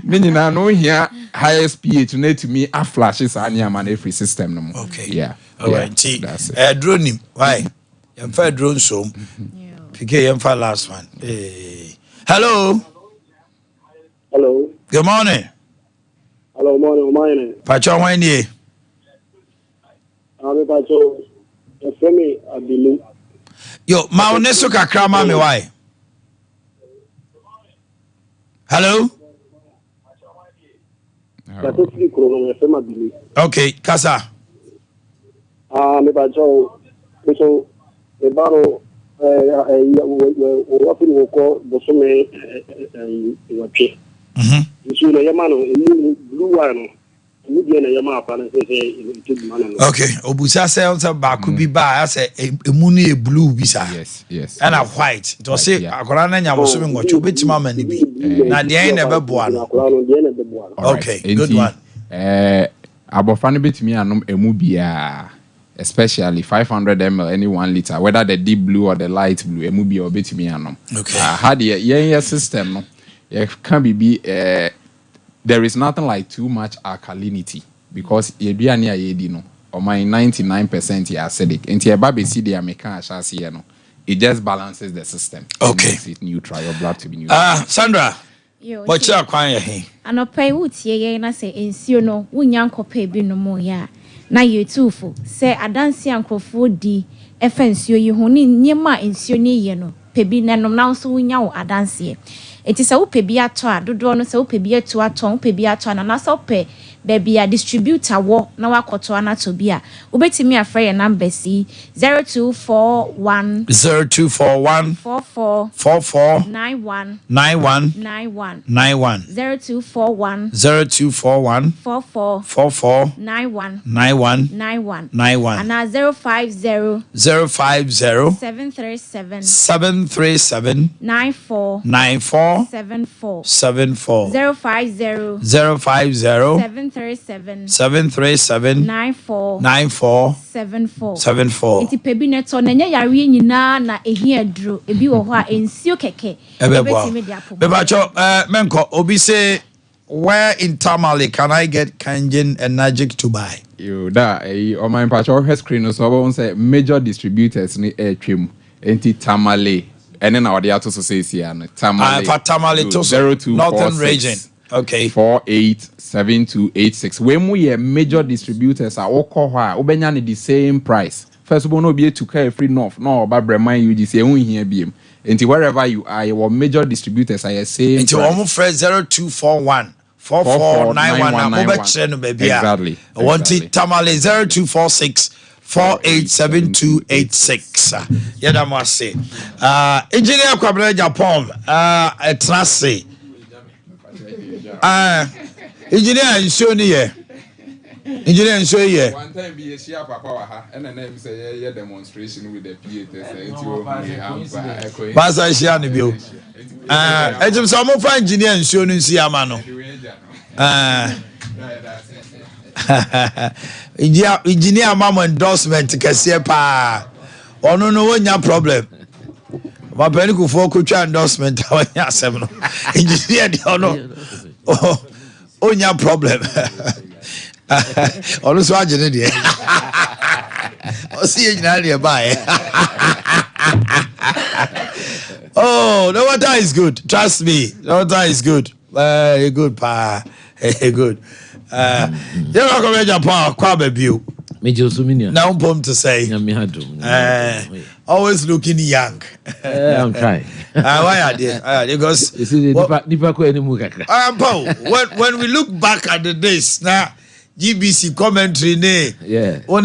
Meaning I know here highest pH need to me a flashes any man every system no more. Okay. Yeah. All right. Drone him. Why? I'm for drone so. PK I'm for last one. Hey. Hello. Hello. Good morning. Hello, morning. Pacho wine ye. I'm Pacho. Femi Abilu. Yo, ma oneso kakra ma me why? Hello? Okay, Kasa. Me Pacho. So, the baro what we call Bosome Wache. You know, Yamano, blue one. Okay, Obusa says about could be by us a moony blue visa. Yes. And a white. It was say Akorana was swimming what you bet mama be. Now the end never born. Okay, good one. Abofani bit me and emubia, especially 500 ml any 1 liter, whether the deep blue or the light blue, emubia or bit me and okay. Had the system no, can be there is nothing like too much alkalinity because yeduane ayedi no or my 99% acidic. Enti eba be see the American ashasi no. It just balances the system. Okay. It makes it neutral, your blood to be neutral. Sandra. What's your kwan here? Anopai wutie ye na se ensio no wunya nkopa bi no mo ya. Na yetufo se adanse ankrofo di efa ensio yi ho ni nyema ensio ni ye no. Pebi nanom na so wunya wo adanse. Eti se wo pebi ato a dodo no se wo pebi ato ato wo pebi ato na se wo pe baby a distributor wo na wakoto anato bia ubetimi afre ye number C 0241 0241 44 91 0241 44 91 and 050 737 94 74 050 737 94 74 Iti pebi neto na nya yare nyina na ehia duro ebi wo ho a ensio keke ebetimi dia pomo bebacho menko obi say where in Tamale can I get Kangen Energic to buy? You da on my patch screen so won say major distributors ni twem enti Tamale and then our to say here Tamale Tamale to 0246 Northern region. Okay. 487286. When we are major distributors are all call her Obenya the same price. First of all, no be to carry free north, no but Bremen UGC won't hear BM. Until wherever you are, your major distributors are the same. Until almost 0241 4491 baby. Exactly. I want it Tamale 0246 487286. Yeah, that must say. Engineer Kwabena Japan, Trase. Engineer show ni here. Engineer show here. One time be a share papa wa ha and then say a demonstration with the PA test. Basa share ni bio. Ejim so mo fa engineer show ni si ama no. Engineer mama endorsement kese pa. Oh no, when your problem. My penny could for coach endorsement. When you asem no. Engineer the no. Oh, your problem. Oh, so I did it. Oh, see you now nearby. Oh, the water is good. Trust me, the water is good. Very good, pa. Good. You're not going to Japan. Quite a view. Now, bomb to say. Always looking young. I'm trying. Why are they? Because when we look back at the days now. GBC commentary ne one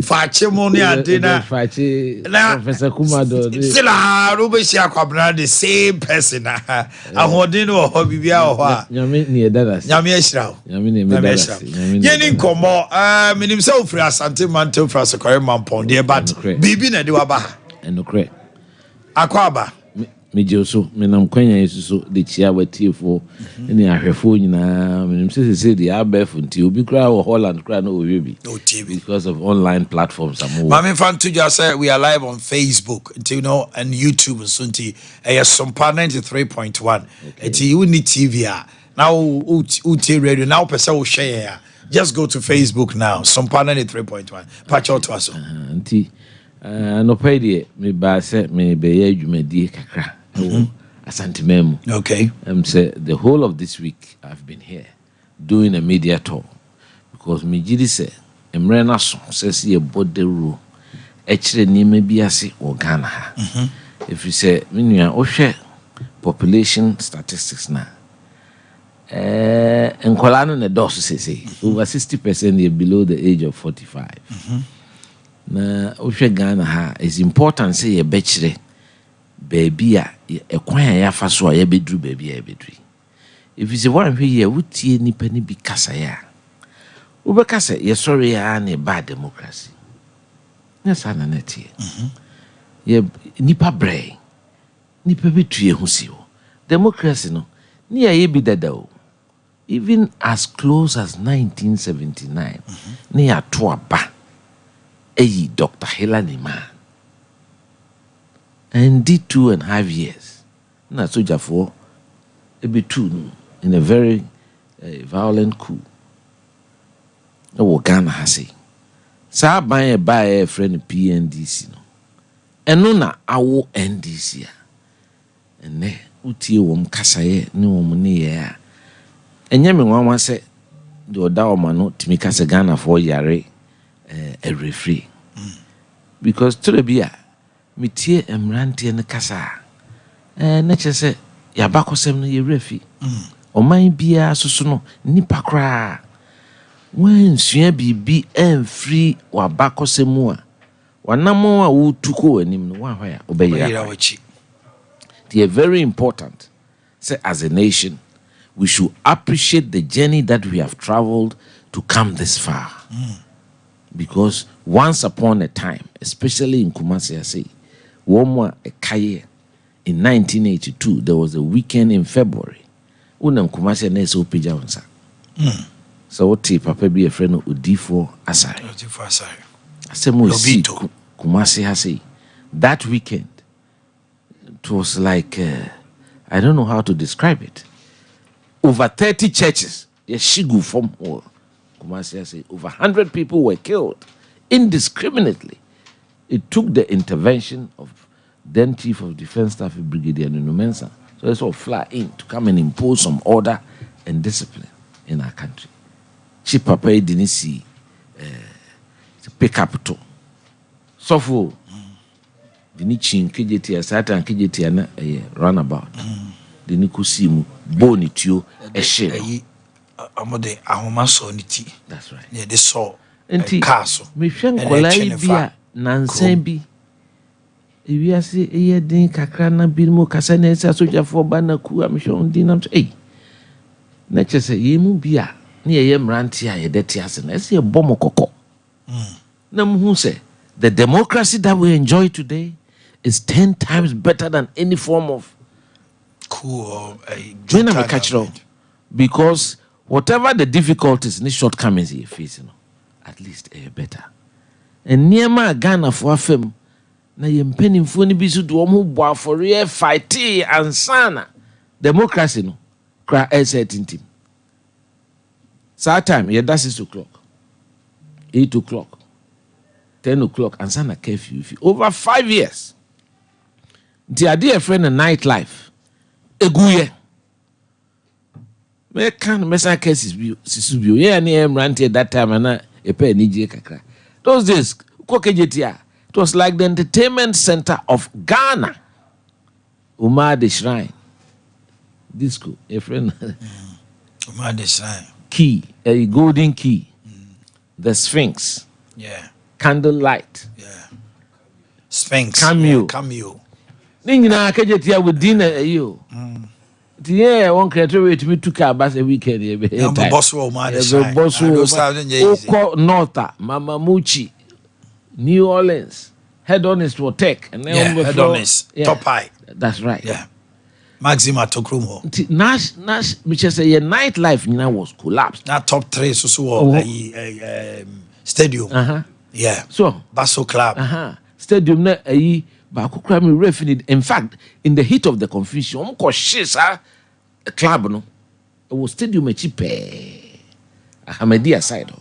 fache mo ne ade na Professor Kumado sila Rubeshi akwabna the same person ahoden no ho bibia ho a nyame ne dadas nyame ehira nyame ne dadas yeni nkomo minim se ofri asante mantel fra sekore mampon de but bibi na de waba enokre akwaba mejoso menam kwanya yesuso de chia watiefo ne ahwefo nyina menim se de abefo nti obi kra wo Holland kra na owebi because of online platforms am Mami fan to just say we are live on Facebook and YouTube so nti Sompa 93.1 nti you need TV now UT radio now person will share just go to Facebook now Sompa 93.1 patch out to us nti no pay de me ba se me be ya adwumadi kakra Asante Memu. Okay. Say the whole of this week I've been here doing a media tour because me jidi say emrena so says ye body rule echire ni me biase o Ghana ha. If you say menua o hwe population statistics na enkola no ne dos say over 60% are below the age of 45. Na o hwe Ghana ha is important say ye bechire baby a ekwan ya fa so a ya bedru baby a bedru if you say one hwe ye wutie nipa ni bi kasa ya wo be kasa ye sorry ya na bad democracy na sana na tie ye nipa brain nipa betue hu si wo democracy no ni ya ye bi dada o even as close as 1979 ni ya to aba eyi Dr. Hillary Man and did 2.5 years. Na soja for be two in a very violent coup. No Ghana has say. Sa buy a friend PNDC no. And no na awo NDC ya. And ne utie wom kasaye ne wom ne ya. Enye me nwa say the oda oma no timi kasa Ghana for yare a referee. Because to the bia mitie emrantie ne kasa na chese ya bakosem no ye refi oman bia soso no nipa kra wen sua bibi enfri wa bakosem a wanamo a wutuko anim no wa hwa obeyira wachi. They are very important. Say as a nation we should appreciate the journey that we have traveled to come this far. Because once upon a time, especially in Kumasi, I say in 1982, there was a weekend in February. Unam Kumasi na so pija unsa. So what papa be a friend of Udifo Asari. Udifo Asari. Asemu si Kumasi hasi. That weekend, it was like I don't know how to describe it. Over 30 churches, Yeshigu from Kumasi hasi. Over 100 people were killed indiscriminately. It took the intervention of then Chief of Defense Staff Brigadier Nunu Mensah. So they sort of fly in to come and impose some order and discipline in our country. Chief Papa didn't see pick up to. So for didn't chin KJT Satan KJT na runabout. Didn't kusimu boni tio eshe. Amode ahomaso niti. That's right. Yeah, they saw castle. Me hwen kolai bia nansan bi ewiase eye din kakra na bi mu kasa na esa soja fo ba na ku am hwe din nam na chese yemu bia na ye mranti a ye dete ase na ese bom kokko na mu say the democracy that we enjoy today is 10 times better than any form of cool because whatever the difficulties and shortcomings you face, at least better. And near my Ghana for fame, na ye mpanimfo ni bi so do omo bo afore fight ansana democracy no kra certain time ye that 6 o'clock 8 o'clock 10 o'clock ansana curfew over 5 years the idea friend a nightlife eguye me kan mesa cases bi sisu bi ye na emrant at that time na e pa ni je kakra those days kokejetia it was like the entertainment center of Ghana. Umar the Shrine. Disco, a friend. Umar the Shrine. Key, a golden key. The Sphinx. Yeah. Candlelight. Yeah. Sphinx. Cameo. Yeah, cameo. Ningina kajetia with dinner you. Yeah, one creator to me took a bus a weekend. Yeah, boss Umar the Shrine. Oko Norta, Mama Muchi. New Orleans, hedonist will take, and then hedonist, top high. That's right. Yeah, Maxima Tokrumo. Nash, which is a nightlife now was collapsed. Now top 3 so stadium. Yeah. So Basso Club. Stadium na baako kra me refined. In fact, in the heat of the confusion, a club no, it was stadium a cheap. Ahmedia side.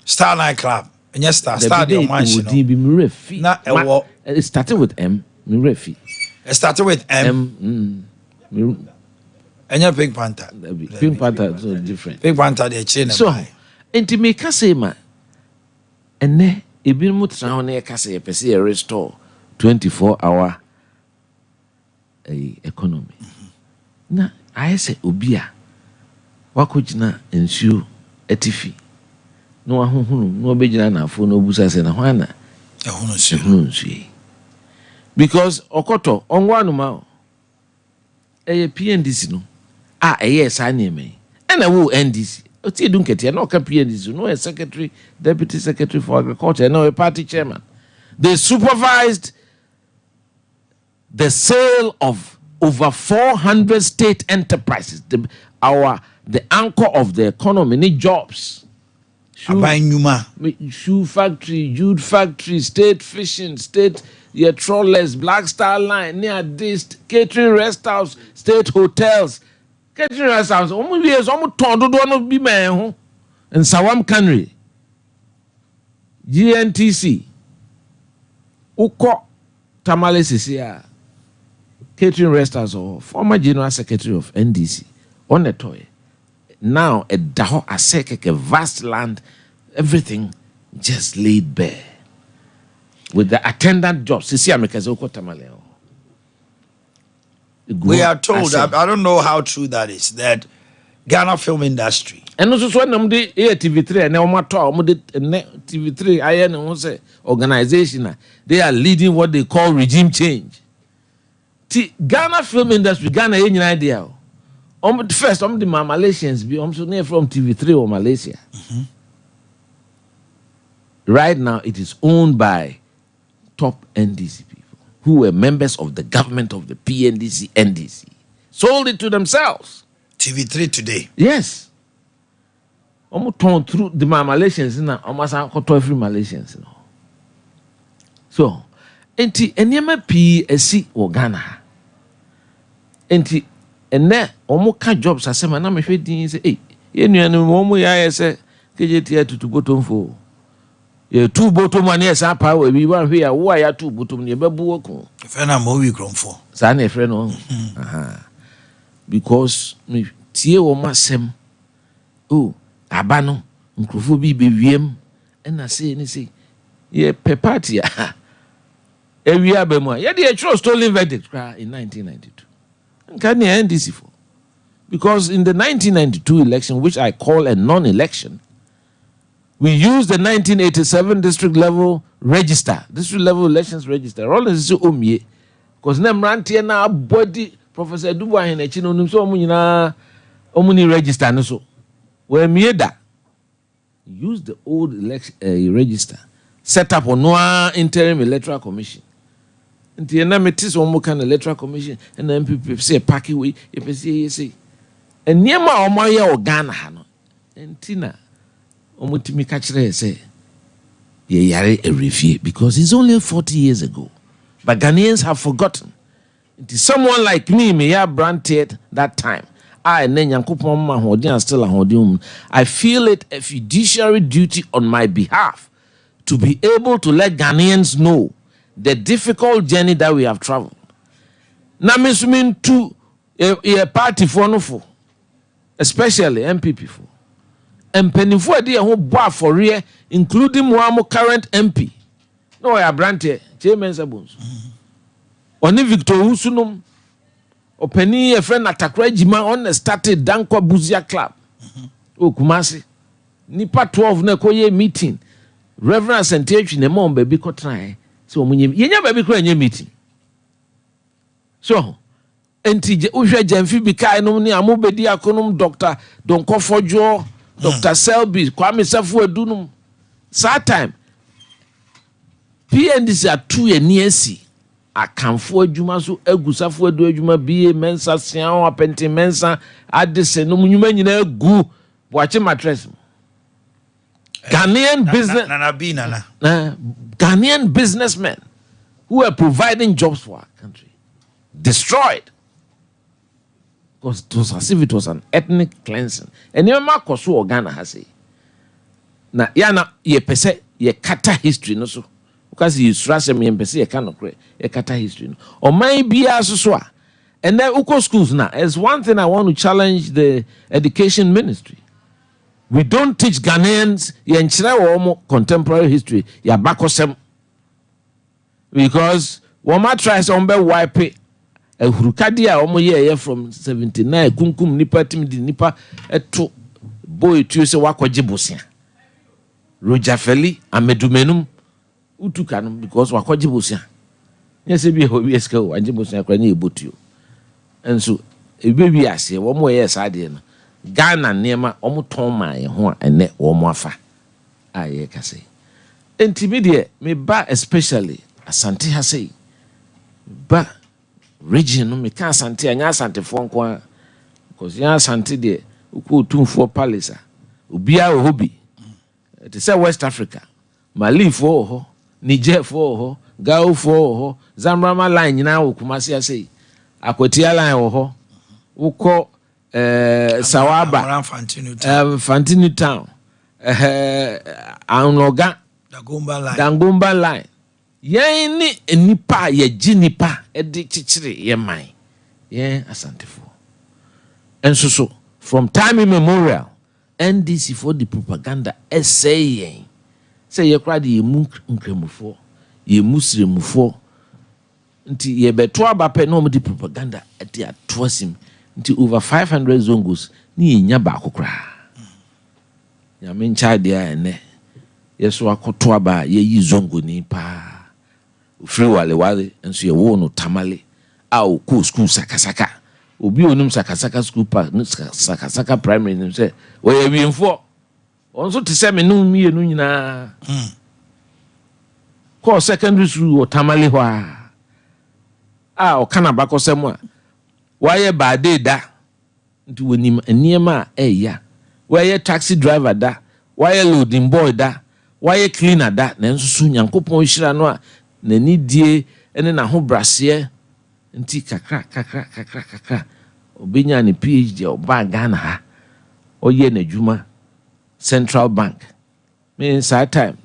Star Night Club. Yes, stadium mansion. It started with M. Mirefi. It started with M. And your Pink Panther. Pink Panther is different. Pink Panther, they chain. So, and me say, ma, and ne, a bit much round near Cassia, a restore 24-hour economy. Now, I say, Ubia, what could you not ensure a tiffy? No one no begin na phone no busa se na hwana ehunu because okoto onwa no ma PNDC no sa na me na wo NDC o ti dun kete na o ka PNDC no a secretary deputy secretary for agriculture no a party chairman. They supervised the sale of over 400 state enterprises, the anchor of the economy, need jobs. Shoe factory, jute factory, state fishing, state trawlers, Black Star Line, near this catering rest house, state hotels, catering rest house. Almost years, almost don't be man in Sawam Canry, GNTC, Uko Tamale Sisia, catering rest house, or former general secretary of NDC on the toy. Now a daho aseke a vast land, everything just laid bare with the attendant jobs. We are told, I don't know how true that is, that Ghana film industry. And also when TV3 and TV3 I organization, they are leading what they call regime change. Ghana film industry, Ghana any idea. First, the Malaysians be from TV3 or Malaysia. Right now, it is owned by top NDC people who were members of the government of the PNDC, NDC. Sold it to themselves. TV3 today. Yes. Almost torn through the Malaysians, almost every Malaysians. So, enti enyema PSC or Ghana. Enti and there, almost jobs as some and say, hey, you know, I say, KJT to bottom for. You 2 bottom one, yes, up power. We were here. Why are 2 bottom near Babuoko? Friend, I'm movie grown for. Sana friend, because me tie o masem. Oh, abano, mkrofo bi bewiem, and I say, ye pepatia. Every abemo, ye the true stolen verdict in 1992. Can you end this for? Because in the 1992 election, which I call a non-election, we used the 1987 district level elections register. All is so because Nemrantia na body Professor Dubois and Chino so omuni register no so. Where Mieda use the old election register, set up on one interim electoral commission. And the metis one more kind of electoral commission and then people say packy way if you say and near my Omaya or Ghana hano and Tina Omutimi catch say ye yare a refute because it's only 40 years ago But Ghanaians have forgotten. It is someone like me have granted that time. I feel it a fiduciary duty on my behalf to be able to let Ghanaians know the difficult journey that we have traveled. Now, Miss Min to a party for no for, especially MPP for. And penny for the whole bar for real, including Muamo current MP. No, I have granted Chairman Sabons. Oni Victor Usunum. O penny a friend atakra jima on started Dankwa Buzia Club. O Kumasi. Nipa 12 na koye meeting. Reverend Santiago ne mom baby ko try. So munye yenya baby ko enye meeting. So enti uhwe Jamfi Bikai no ni amobedi akonom Dr. Donkofojo, Dr. Selby, Kwame Safu Edunum. Sa time PNDC are 2 years. Akamfo adwuma so agusafo adu adwuma bie mensa sian apenti mensa adese no munwuma nyina agu Boakye mattress. Ghanaian business Ghanaian businessmen who are providing jobs for our country destroyed because it was as if it was an ethnic cleansing. And you ma koso Ghana ha say na ya na ye pese ye kata history no so because you stress me and pese ye cannot create ye kata history no or may be so and then uko schools now. As one thing I want to challenge the education ministry. We don't teach Ghanaians contemporary history. Ya bakosem because Woma tries on be wipe a hurukadia omo ye from 79 kunkum nipa tim di nipa eto boy tu se wakwaje bosia Roger Feli amedumenum utukanum because wakwaje bosia nyese bi ho wi eska waje bosia kwa nya ebotuo enso ebebi ase womo ye sade no Ghana nema omuton man ho a ene womo afa aye kase entimidie me ba especially Asante ha sei ba region no me ka Asante anya Asante fo nko because ya Asante de uko tumfo palace obia o hobi it is West Africa Mali fo ho Niger fo ho Gao fo ho Zamrama line nyina wo Kumasi asei Akwatia line wo ho uko Sawaba Fantini Town Anoga Dangumba line yen ni nipa ye jinipa edi chichire ye man yen Asante fo enso from time immemorial NDC for the propaganda essay say ye kra de yemu nkremufo ye musremufo nti ye beto abape no di propaganda edi atoasim nti over 500 zongos ni nya ba akokra ya mencha de ene yeso akoto aba ye yi zongo ni pa free wale enso ye wo no tamale a o ko school sakasaka obi onum sakasaka school pa sakasaka primary nim say we ye wiemfo onso te se me no mienu nyina ko secondary school o tamale ho a o kana bakosem a waye bade da nti wonim eniema eya waye taxi driver da waye loading boy da waye cleaner da na nsusu nyankopon hira no a nani die ene na ho brase nti kakra obenya ne PhD oba Ghana ha oye na djuma Central Bank me inside time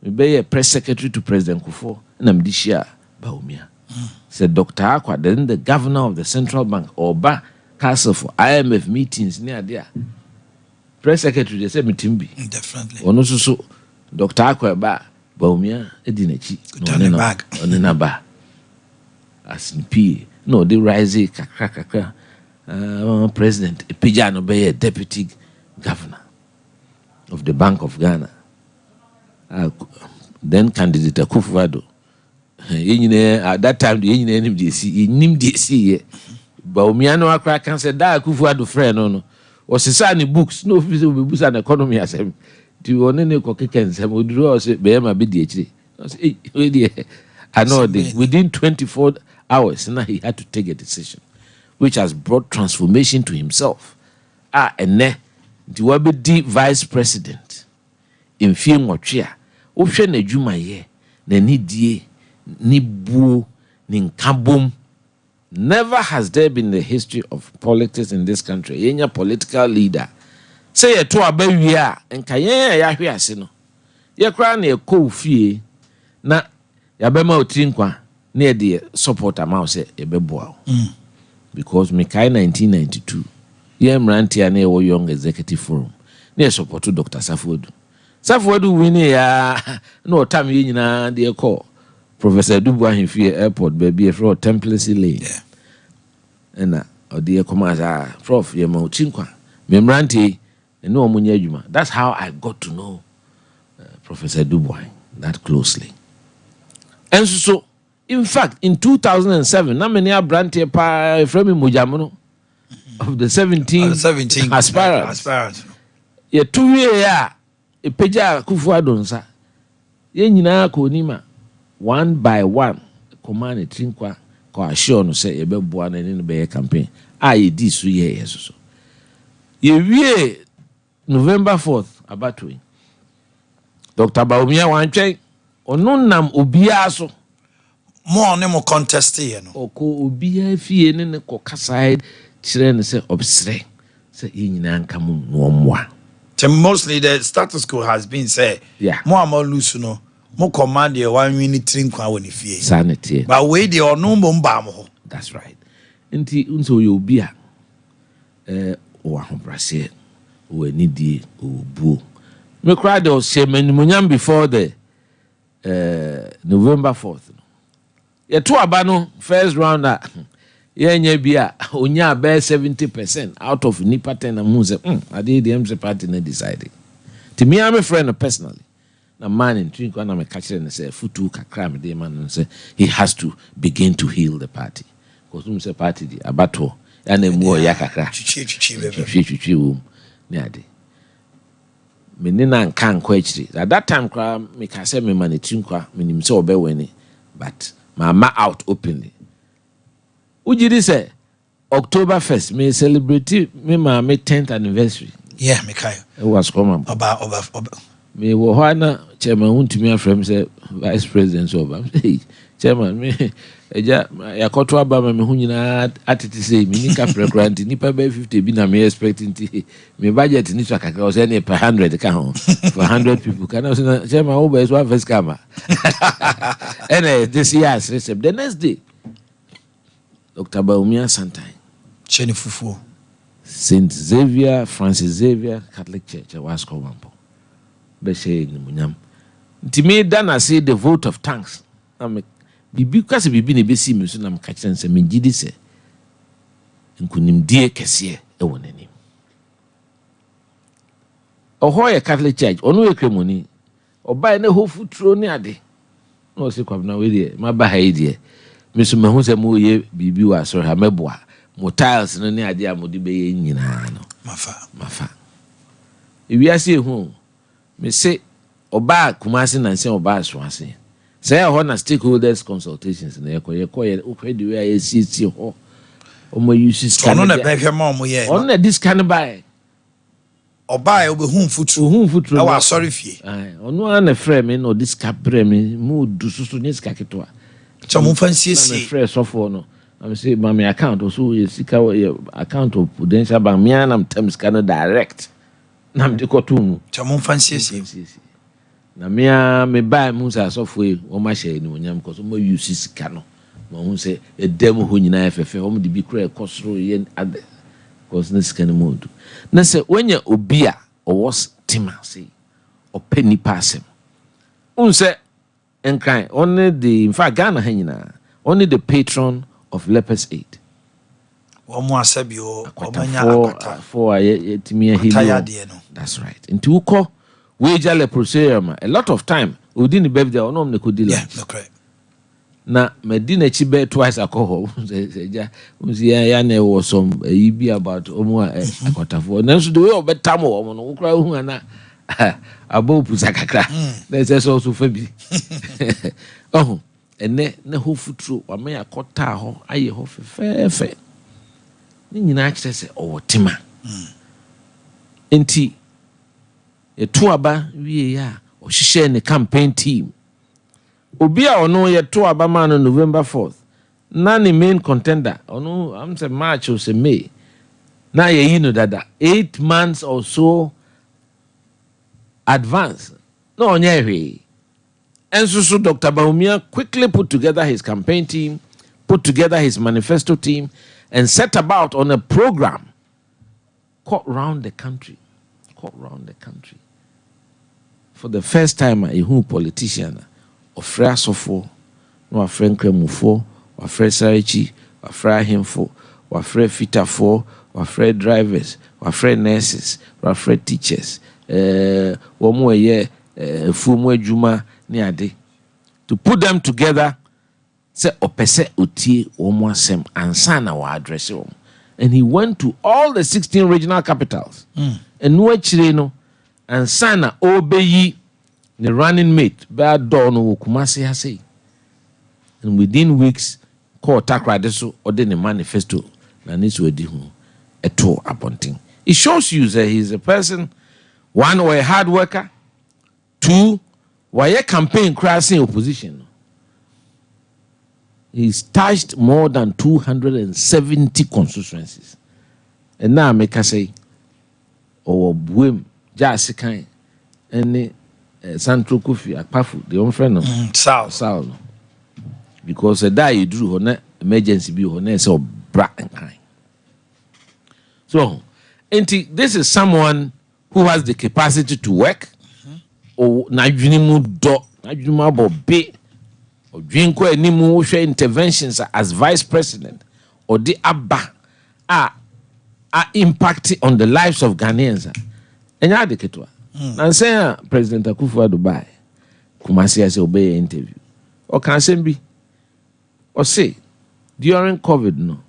me be press secretary to President Kufuor na mdishia Baumia said Dr. Akwa, then the governor of the Central Bank, Oba Castle for IMF meetings near there. Press secretary, they said meeting be. Definitely. Ono so Dr. Akwa ba Baumia edinechi no ba as PA. No, they rise kakra president Epijano be deputy governor of the Bank of Ghana. Then candidate Akufo-Addo. At that time, the NMDC, Baumiano Akra can say that Akufo-Addo friend no was signing books, no physical books and economy as him. To on any cockens, and would draw say Bema BDH. I know within 24 hours, now he had to take a decision, which has brought transformation to himself. And the Wabedi vice president in film or chair, Option a Juma ye, Nani die. nibu ninkabum. Never has there been the history of politics in this country. Yenya political leader. Say ye to abawia enka yen ya hwe ase no. Ye kra na ekɔ fie na ya bema otinkwa na ye de support am say ye beboa. Because me kai 1992 ye mrantia na ye young executive forum. Na ye support Dr. Safodu. Safodu win ya no time ye nyina de ekɔ Professor Dubois Himfie Airport baby for Templesy Lane. Yeah. And odi ekoma prof ye ma otinkwa. Me mrantie no omunye adwuma. That's how I got to know Professor Dubois that closely. And so in fact in 2007 na many abrantie pa from Mujamono of the 17 aspirants. Ye 2 year e peja Kufuor nsa. Ye nyina ko nima one by one command Trinkwa ko assure no say e be boa na ni be campaign. Ye di so ye so. Ye wie November 4th abatwe. Dr. Baumia wantwe ono nam obia so mo ne mo contest ye no. Oko obia fie ne ko kasai kire ne say obsre say nyina nka mu no moa. Mostly the status quo has been say mo amalusu no mo command ye wan wini Trinkwa woni fie. Sanity. But we the ono mba mo. That's right. Nti unso ye obia o ahobrase o anidie o buo. Me cried or Munyam before the November 4th. Ye to abano first round ye bia onya be 70% out of nipa 10 and muse ade the MC party na decided. To me I'm a friend personally. Na man in Trinkwa na me catch and say futu kakra me dey man say he has to begin to heal the party. Because we say party di abato ya na mu ya kakra. Chichi wo me ade. Menina nkan kwa chiri. At that time kwa me ka say me man Trinkwa me nim say obeweni but ma out openly. Ujiri say October 1st me celebrate me 10th anniversary. Yeah, me kai. It was come Oba. Me wo hana chairman untimi afrem say vice president over. Hey, chairman me eja yakoto aba me hu nyina atete say me nika pregrant nipa be 50 bi na me expecting me budget ni so akaka o say ne per 100 ka ho for 100 people kana say chairman over is one first camera. And this year the next day Dr. Baumia Santine Cheni Fufu Saint Xavier Francis Xavier Catholic Church was Komampo Beshe ni munyam nti me dana say the vote of thanks na me bibi kwase bibi ne besi me so na me ka kire nse me gidi se nkunimdie kese e wonani oho ye Catholic Church onu ekremoni obai na ho futuro ni ade no se kwabna we de ma ba ha ide me so me hu se mo ye bibi wa so ha meboa mo tiles no ni ade amodi be ye nyina no mafa ewiase hu me say oba kumasi na nse oba aswase say ho na stakeholders consultations na yekoye ukwe the way I see ho omo use scan ono na behwe ma omo ye ono na this can buy oba e obehu futuro awa sorry fie ono na frame no this capre me mu du susu ni ska ketwa chomo fancy na fresh sofo no am say my account also ye sika account of Prudential Bank me am terms can direct na me kotum chomo fancy na me buy musa sofo e o ma share ni onyam because mo use sika no mo hu say e dem ho nyina efefe o mo de bi kra ekosoro ye ade because na sika no mo do na say wenya obi a o was tima say o penny passem un say enkan only the in fact Ghana ha nyina only the patron of Lepers Aid omo asabi o obanya akwata for yetimia hilo that's right into uko weja leprosarium a lot of time within the birthday or no me could deal na medina chibe twice alcohol ja ya na was some be about omo akwata for na so the way obetam omo no ukra hu ana abo pusa kakra let's also fabi oh ene na ho futuro wa me akota ho aye ho fefefe ni nyina kire se owotima enti etu aba wie ya o hihye ne campaign team Obia ono ye to abama no November 4th. Na ni main contender. Ono I'm say March or say May. Na ye you know that 8 months or so advance. No onye. And so Dr. Bawumia quickly put together his campaign team, put together his manifesto team, and set about on a program called round the country. For the first time, a politician of Freya Sofo, no a friend Kremufo, or Fred Sarichi, or Freya Himfo, or Fred Fitafo, or Fred drivers, or Fred nurses, or Fred teachers, or more ye, Fumwe Juma, Niade, to put them together, say, Opese Uti, Omwasem, and Sana wa address him. And he went to all the 16 regional capitals. And Nuechireno, and Sana Obeyi, the running mate, bad Dono Kumasi Hase. And within weeks, call Takradeso or then a manifesto, Nanis Wedihu, a tour appointing. It shows you that he's a person, one, or a hard worker, two, why a campaign crossing opposition. He's touched more than 270 constituencies. And now make us say, or Bwim, Jasikan, and Santro Kofi, Akpafu, the own friend of South. Because a die you drew on emergency be on so black and kind. So, this is someone who has the capacity to work, or Najunimu do, Najunimo be, or Drinko Nimu share interventions as vice president, or the Abba are impacting on the lives of Ghanaians. And you the Ketwa. And say President Akufo Dubai, Kumasi has obey interview. Or can say be, or say, during COVID, no,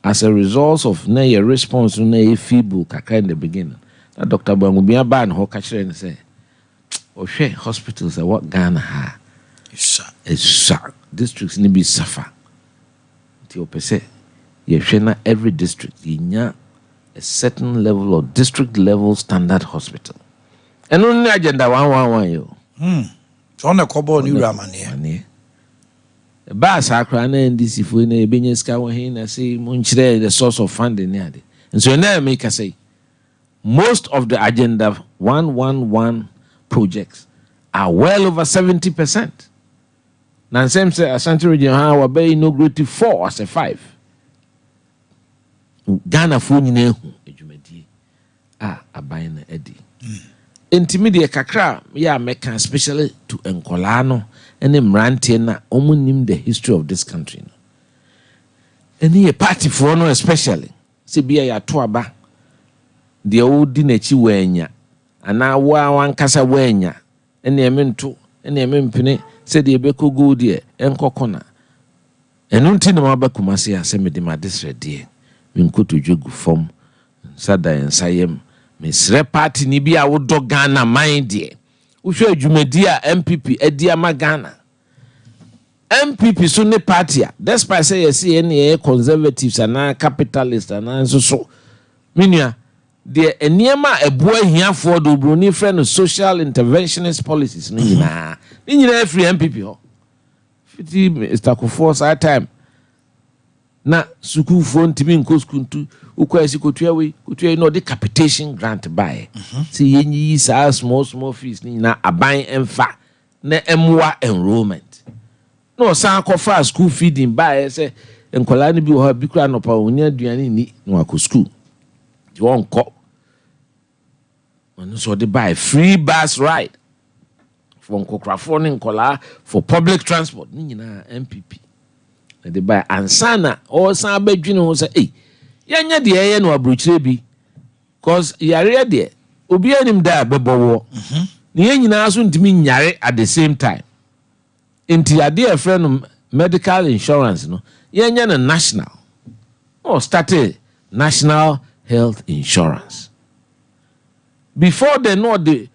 as a result of a response to a feeble kaka in the beginning, that Dr. Bangubia ban ho catcher and say, or share hospitals are what Ghana ha. It's districts need be suffer. Till per se, you share every district, you a certain level or district level standard hospital. And only agenda 111 yo. So on the Kobo New Ramani. Bass Akrana and DC for in a business cow and say Munchre the source of funding. And so now make us say most of the agenda 111 projects are well over 70%. Now same say Ashanti region will be inaugurated 4 as a 5. Ghana phone in ejumadi abayna edi intermediate kakra ya make especially to enkolano ene mrante na omunim the history of this country no ene party for no especially se bia ya to aba de odi na chi wanya ana wa wankasa wanya ene emento ene emempene se de bekogo de enkokona enu nti na mabakumase aseme ma disrede Minkutu jogu form sada en sayem mesre party ni bia wo do Ghana mind de wo hwe adwumadi a MPP adi ama Ghana MPP so ne party a despite say yes any conservatives and capitalists and so minua de eniema eboa hiafo do broni friend social interventionist policies ni nyina free MPP ho fiti Mr. Kufuor side time na suku phone timi nko skuntu ukwasi kotuawe no the capitation grant buy see yenyi sa small fees ni na aban emfa na emwa enrollment no san kofa school feeding buy say enkola ni bi ho bi kura no pa oni aduane ni no akọ school di won ko ono so the buy free bus ride for nkokrafo ni nkola for public transport ni nyina MPP the buy ansana or san badwine ho say eh yanya de eye no abrochire bi cause yare de obi anim da bebowo ni yenyina so ntimi nyare at the same time enti ade a friend medical insurance no yanya na national or started national health insurance before they know the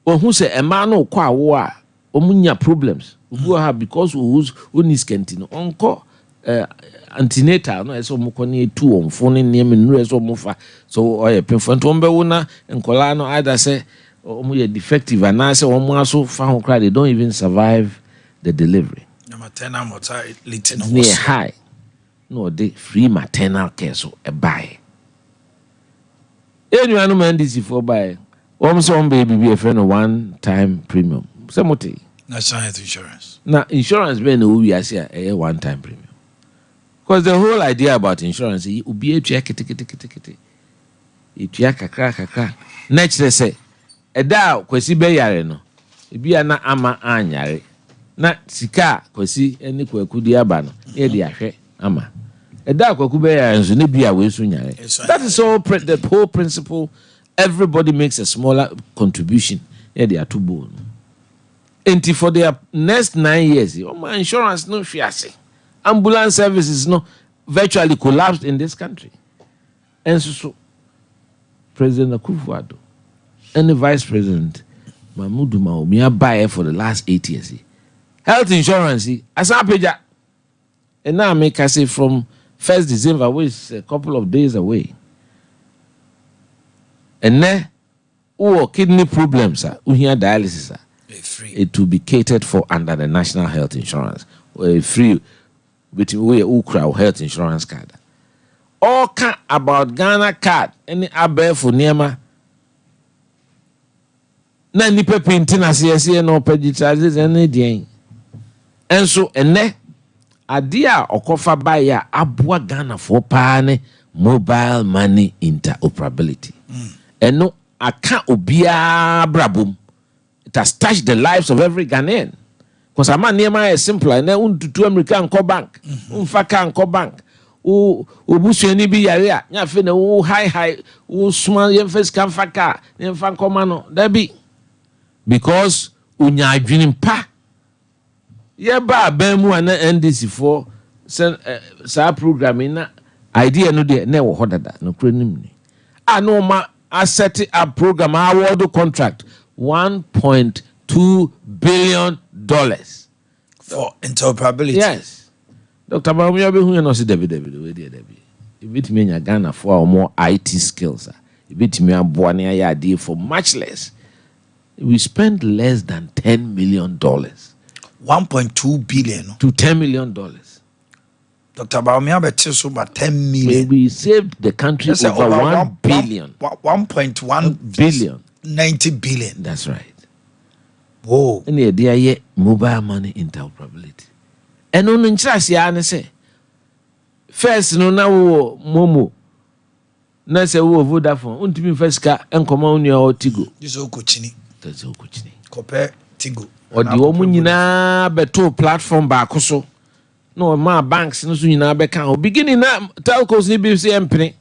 who say a man no kwa wo a omunya problems obu ha because who's onis kentino onko antenatal no eso mukoni tu omfone niem nure eso mufa so oye penfo to mbe wona nkola no either say omu ye defective and say omu aso fa ho cry they don't even survive the delivery. The maternal mortality near high. No, the free maternal care so a buy. Anyone man this for buy. Some baby be a friend of one-time premium. Somebody. National health insurance. Now insurance being a one-time premium. Because the whole idea about insurance is be a check it. It kakra. Next say a da kwesi be yare no. Ebi ana ama anyare. Na sika kwesi eni kwaku di aba no. E di ahwe ama. E da kwaku be yare nso ne bia we so nyare. That is all the whole principle. Everybody makes a smaller contribution. E di atubo no. Enti for the next 9 years, my insurance no fiase. Ambulance services no virtually collapsed in this country. And so President Akufo-Addo and the Vice President Mahmoud Maumia buy for the last 8 years. Health insurance, as I pay that. And now make I say from 1st December, which is a couple of days away. And then, kidney problems, here dialysis, it will be catered for under the National Health Insurance. Free with Ukra health insurance card. All about Ghana card, any abe for Niema. Na nipa painting as CSA no pediatrics any day. And so ene adia okofa baya abua Ghana for pane mobile money interoperability. And no aka obia brabum. It has touched the lives of every Ghanaian. Because a man near my is simpler. And then to American co bank, Faka co bank, Busu any be area, Yafin, high, small yemfes can faka, yemfan comano, there be. Because unya dreaming pa. Yeah, ba bemu and NDC for sa programming idea no de never hoda that no credit. I know my asset a program award contract $1.2 billion for interoperability. Yes. Dr. Baumia be who no see Debbie. It bit me in Ghana for more IT skills. It bit me a boania idea for much less. We spend less than $10 million. 1.2 billion to $10 million. Dr. Baumia bet so about 10 million. We saved the country over 1 billion. 1.1 billion. 90 billion. That's right. Whoa. And the idea mobile money interoperability. And on in chas ya say first no na wo momo na say wo Vodafone untimi first ka enkoma unu ya Tigo. This okuchini. That's okuchini. Compare Tigo. Or the omu nyina beto platform ba so. No ma banks no so nyina be kan. Beginning na telcos ni bi say empene.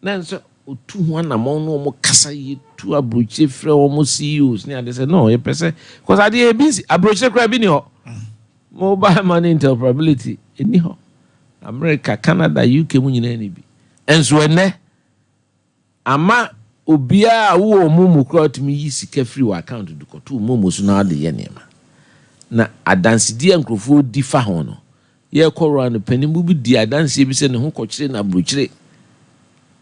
Na so otu ho na mo no mo kasa yi tu abroche frɛ o CEOs ni ade say no you pese because ade e busy abroche kra bi ni ho mobile money interoperability ni ho America Canada UK mu nyina ni bi enso ene ama obia wo mumu kra tumi yi sika free wa account do ko to mumu so na ade ye nema na adansidi ankrofo di fa ho no ye korwa no panimu bi di adansi bi se ne ho kɔkyere na abroche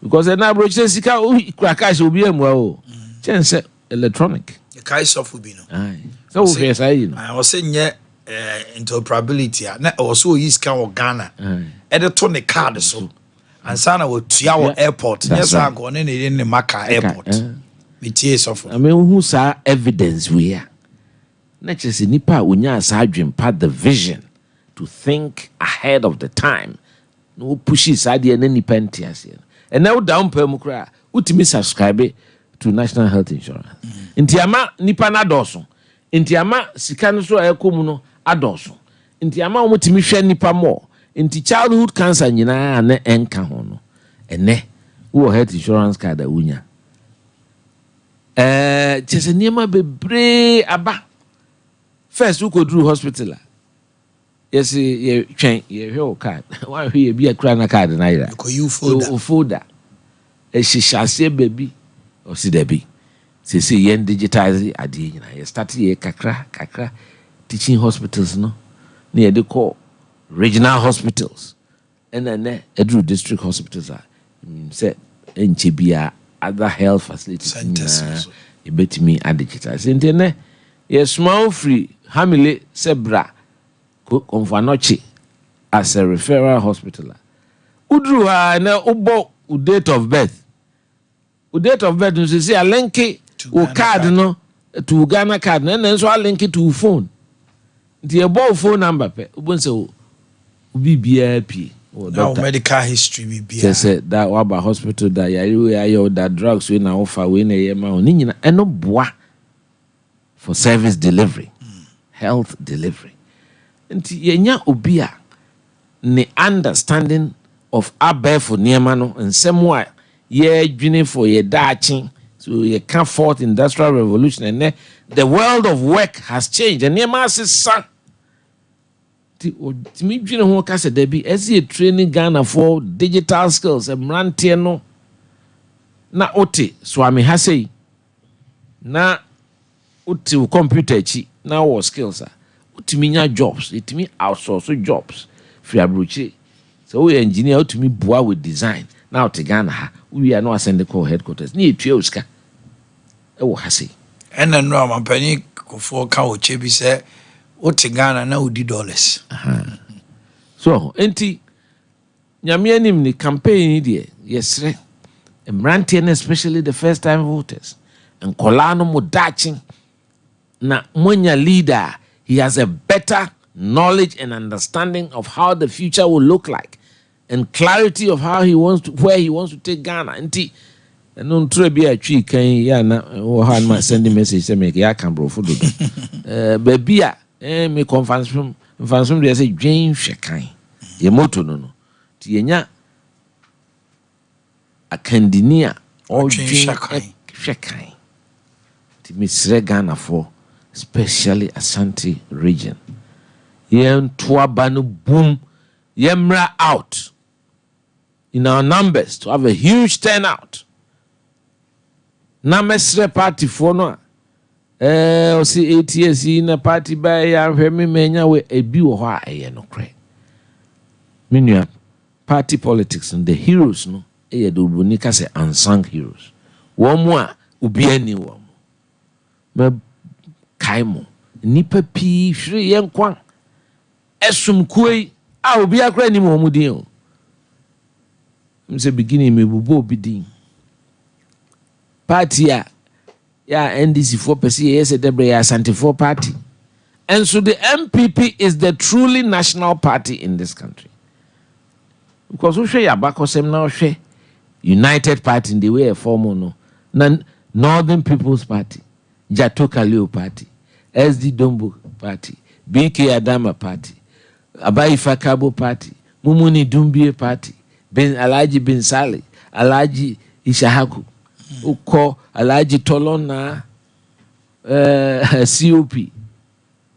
because na abroche sika kra cash obi amwa o chance electronic the kai software bi no so we face ayi no I was saying interoperability na also use can of Ghana to ne card so and sana we tua wo airport yes I go ne ne Maka airport me tie software I mean who saw evidence we are na chese nipa unya sa adwen pa the vision to think ahead of the time no push side na nipa ntiase and now down per mu kra utimi subscribe to National Health Insurance. Intiama nipa na doso. Intiama sika no so ayekomu no adoso. Intiama omutimi hwe nipa mo. Inti childhood cancer nyina na enka ho no. Ene wo health insurance card awunya. Chese niema bebre aba. First we go through hospital. Yes, ye twen ye hwe o card. Wa hwe ye bi akura na card na ira. Ko you folder. Shishase baby or see debi. See yen digitize adi nyina. You start ye kakra teaching hospitals no. Near the call regional hospitals. And then edru district hospitals are say enchibia other health facilities. Centers. You bet me a digitize. Internet ye small free Hamile Sebra Konfanochi as a referral hospital. Udru na ubo date of birth. Date of birth you see a link o card no to Ghana card na so a link to phone. The above phone number pe ubon say obi bia pie. Now medical history be bia. Say that waba hospital that ya that drugs we na offer we na yema oni nyina eno boa for service delivery. Health delivery. Nti yenya obi a ne understanding of abefo niema no nsem a ye dwene for ye daachin, so ye can fourth industrial revolution and the world of work has changed and niema sisa ti mi dwene ho ka se da bi as ye training Ghana for digital skills emrante no na ote swami hasei na ote computer chi na wo skills a otimi nya jobs etimi outsource jobs free abrochi. So we engineer to me boa with design. Now to Ghana, we are not sending call headquarters. Ni Ethiopia. Oh, hasi. And then no man penny for cow chebi say what to Ghana now $10. So, enti nyame anim ni campaign die yesre. Emrantian especially the first time voters. And kolano mo daching na monya leader, he has a better knowledge and understanding of how the future will look like and clarity of how he wants to, where he wants to take Ghana. Nti no try be a tree kan ya na o ha ma send message say make ya can bro food baby a me conference from dey say dwen hwekan ye moto no ti yenya akandinia o dwen hwekan ti misre Ghana for especially Ashanti region. Yen tuabanu boom yemra out in our numbers to have a huge turnout. Na mesre party for no o si 8 years in a party by ya hwemi menya we ebi wo ho a eye no kre. Minua party politics and the heroes no eye do bonika say unsung heroes. Wo mo a obi ani wo mo. Me kaimo nipa pi hwere yen kwan esum kuei a obi akra ni mo mudin o mse beginning me bubo obi din party ya NDC 4% yes debre ya Asante 4 party, and so the MPP is the truly national party in this country, because we share abakosem na hwe United Party in the way of form no Northern People's Party, Jatoka Leo Party, SD Dombo Party, BK Adama Party, Abai Fakabo Party, Mumuni Dumbie Party, Ben Alaji Ben Sali, Alaji Ishahaku, Uko Alaji Tolona, COP,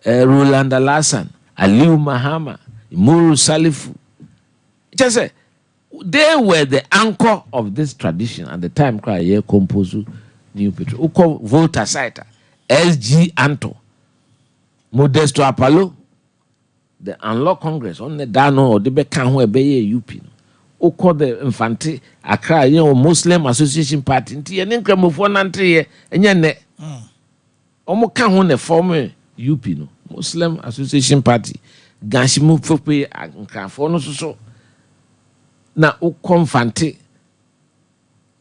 Roland Alassan, Aliu Mahama, Muru Salifu. Just say they were the anchor of this tradition at the time. Cry here Kompozu New Petro. Uko Volta Saita, SG Anto, Modesto Apollo, the Unlock Congress on the Dano or the Bekan who obey UP. Uko the Infante Accra, Muslim Association Party, and income of 1 and yet Omo kan ho ne former UP no Muslim Association Party Ganshimu Fope Ankafo no so na ukomfante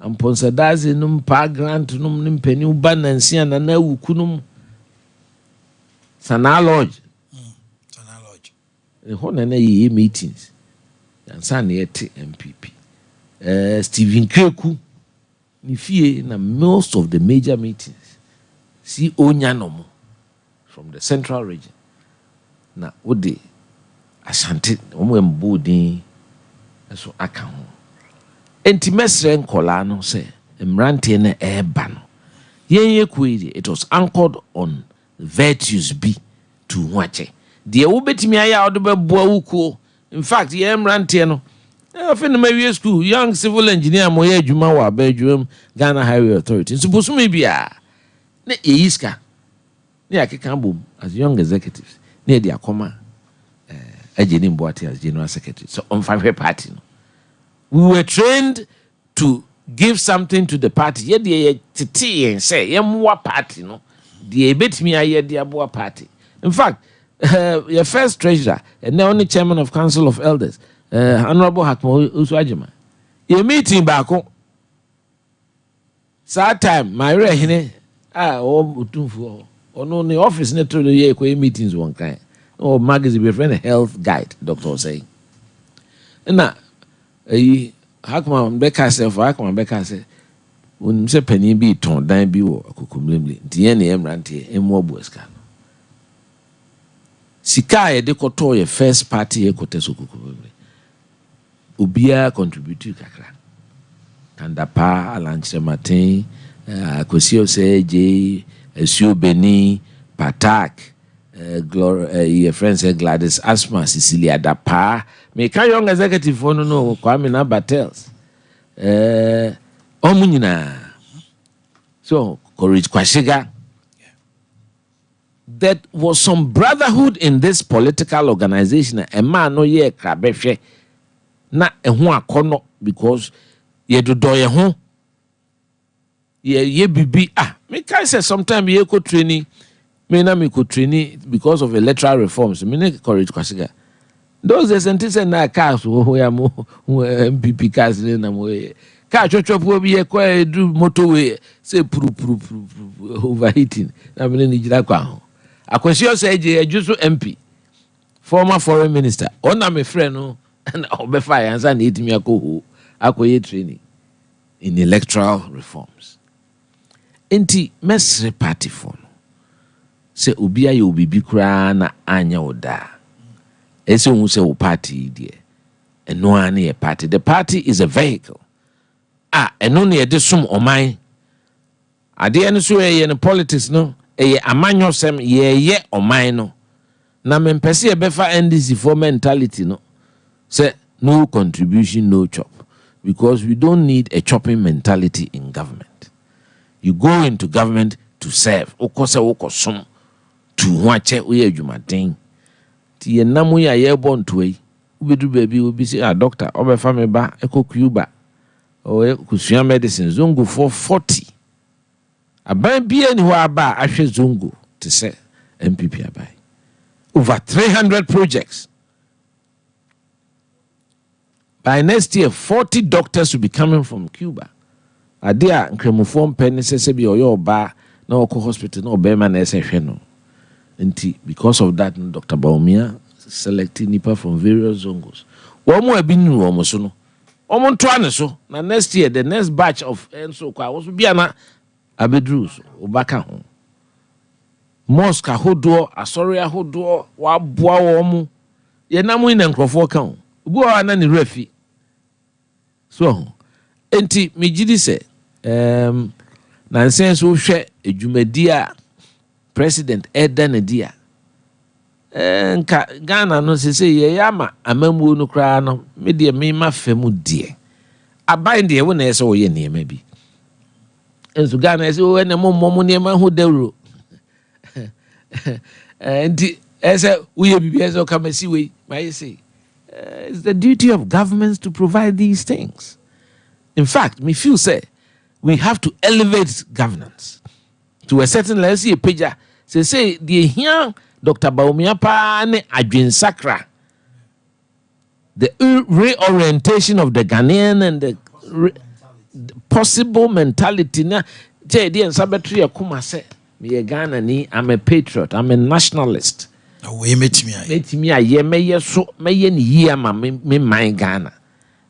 amponsadaze num pa grant num nimpani uba nansia na na wukunum Sana Lodge ho na ye meetings yansa na yete MPP Stephen Kreku ni fie na most of the major meetings si Onyanomo from the central region na ode Asante omo embodin so aka ho enti mesre nkola no se emrante na eba no yenye kwedi it was anchored on virtues be to wache de wo betimi aya odo beboa wuko. In fact ye emrante no afin ma wie school young civil engineer mo ye adwuma wa ba adwum Ghana Highway Authority so boso bia na eiska ne akeka bom as young executives ne dia koma Ajeni Mboate as general secretary. So on 5 party no. We were trained to give something to the party. Ye titi and say ye mwa party no. The betimi aye dia boa party. In fact, your first treasurer and the only chairman of Council of Elders, Honorable Hakmo Uswajima, your meeting back home. Sad time, my rehine, or no, the office net to the year meetings one kind. Or magazine be friend health guide, doctor say. And now, Hakman Becker said, for Hakman Becker said, when Mr. Penny be torn, dine be or cucumlimly, the Ranty, and more Bosca. Sika dekoto first party ekoteso kukumlimly. Ubia contribute kakra. Kandapa, Alanche Martin, Kosio Seje, Sio Beni, Patak, your friend said Gladys Asma, Cecilia Dapa, make a young executive for no Kwame Nabatels. Omunina. So, Courage Kwashiga. There was some brotherhood in this political organization. A man no ye krabeshe na ehun akono because ye do ye ho ye bibi me can say sometimes ye ko training me na me ko training because of electoral reforms me ne Courage Kwashiga those days na cars wo ya mo MPP cars na mo ka chochopo bi ye ko edu motorway say puru overheating na me ni jira kwa ho Akwesio Seje Ajuso MP, former foreign minister. Ona me friend no and obefa yansa na etimi akoho akoye training in electoral reforms. Enti mesre party for no. Se obi aye obibi kura na anya oda. Ese hu se o party die. Eno ane ye party. The party is a vehicle. Eno ne de som oman. Ade eno so ye no politics no. Eye amanyo sem ye oman no na mempese e befa NDC for mentality no say no contribution no chop because we don't need a chopping mentality in government. You go into government to serve okose wokosom to wache we adwumaden ti ye namu ya ye bonto yi ubedu baby obi say doctor obefa me ba eko Cuba o kusua medicine zongo for 40 Aban bia ni ho aba ahwe zongo to say MPP abai. Over 300 projects. By next year, 40 doctors will be coming from Cuba. Adia nkremofo pen say be oyo ba na oko hospital na obema na ese hwe no. Nti because of that Dr. Baumia selecting nipa from various zongos. Womo abinu womo so no. Omo ntoa ne so na next year the next batch of enso kwa wo so bia na abedrus obaka ho mosque ahodo asori ahodo wa boa wo mu ye namu ina nkrofo ka ho obi wa na ne rafi so enti megidi se na nsense wo hwe edwumadi a president Eden dia nka Ghana no se ye yama amamuo no kra no me de me ma femu die aban de wo na ese wo ye ne ma bi enso Ghana ese wo na mommo ne ma hu dawro and ese wo ye bibi ese ka masi we my say it's the duty of governments to provide these things. In fact, me feel say we have to elevate governance to a certain level. See a pager say the here Dr. Baumia pa ne adwensakra the reorientation of the Ghanaian and the possible mentality na je dey nsabetri akuma say me Ghana ni I'm a patriot, I'm a nationalist. We metimi aye meye so meye ni yi ama me man Ghana.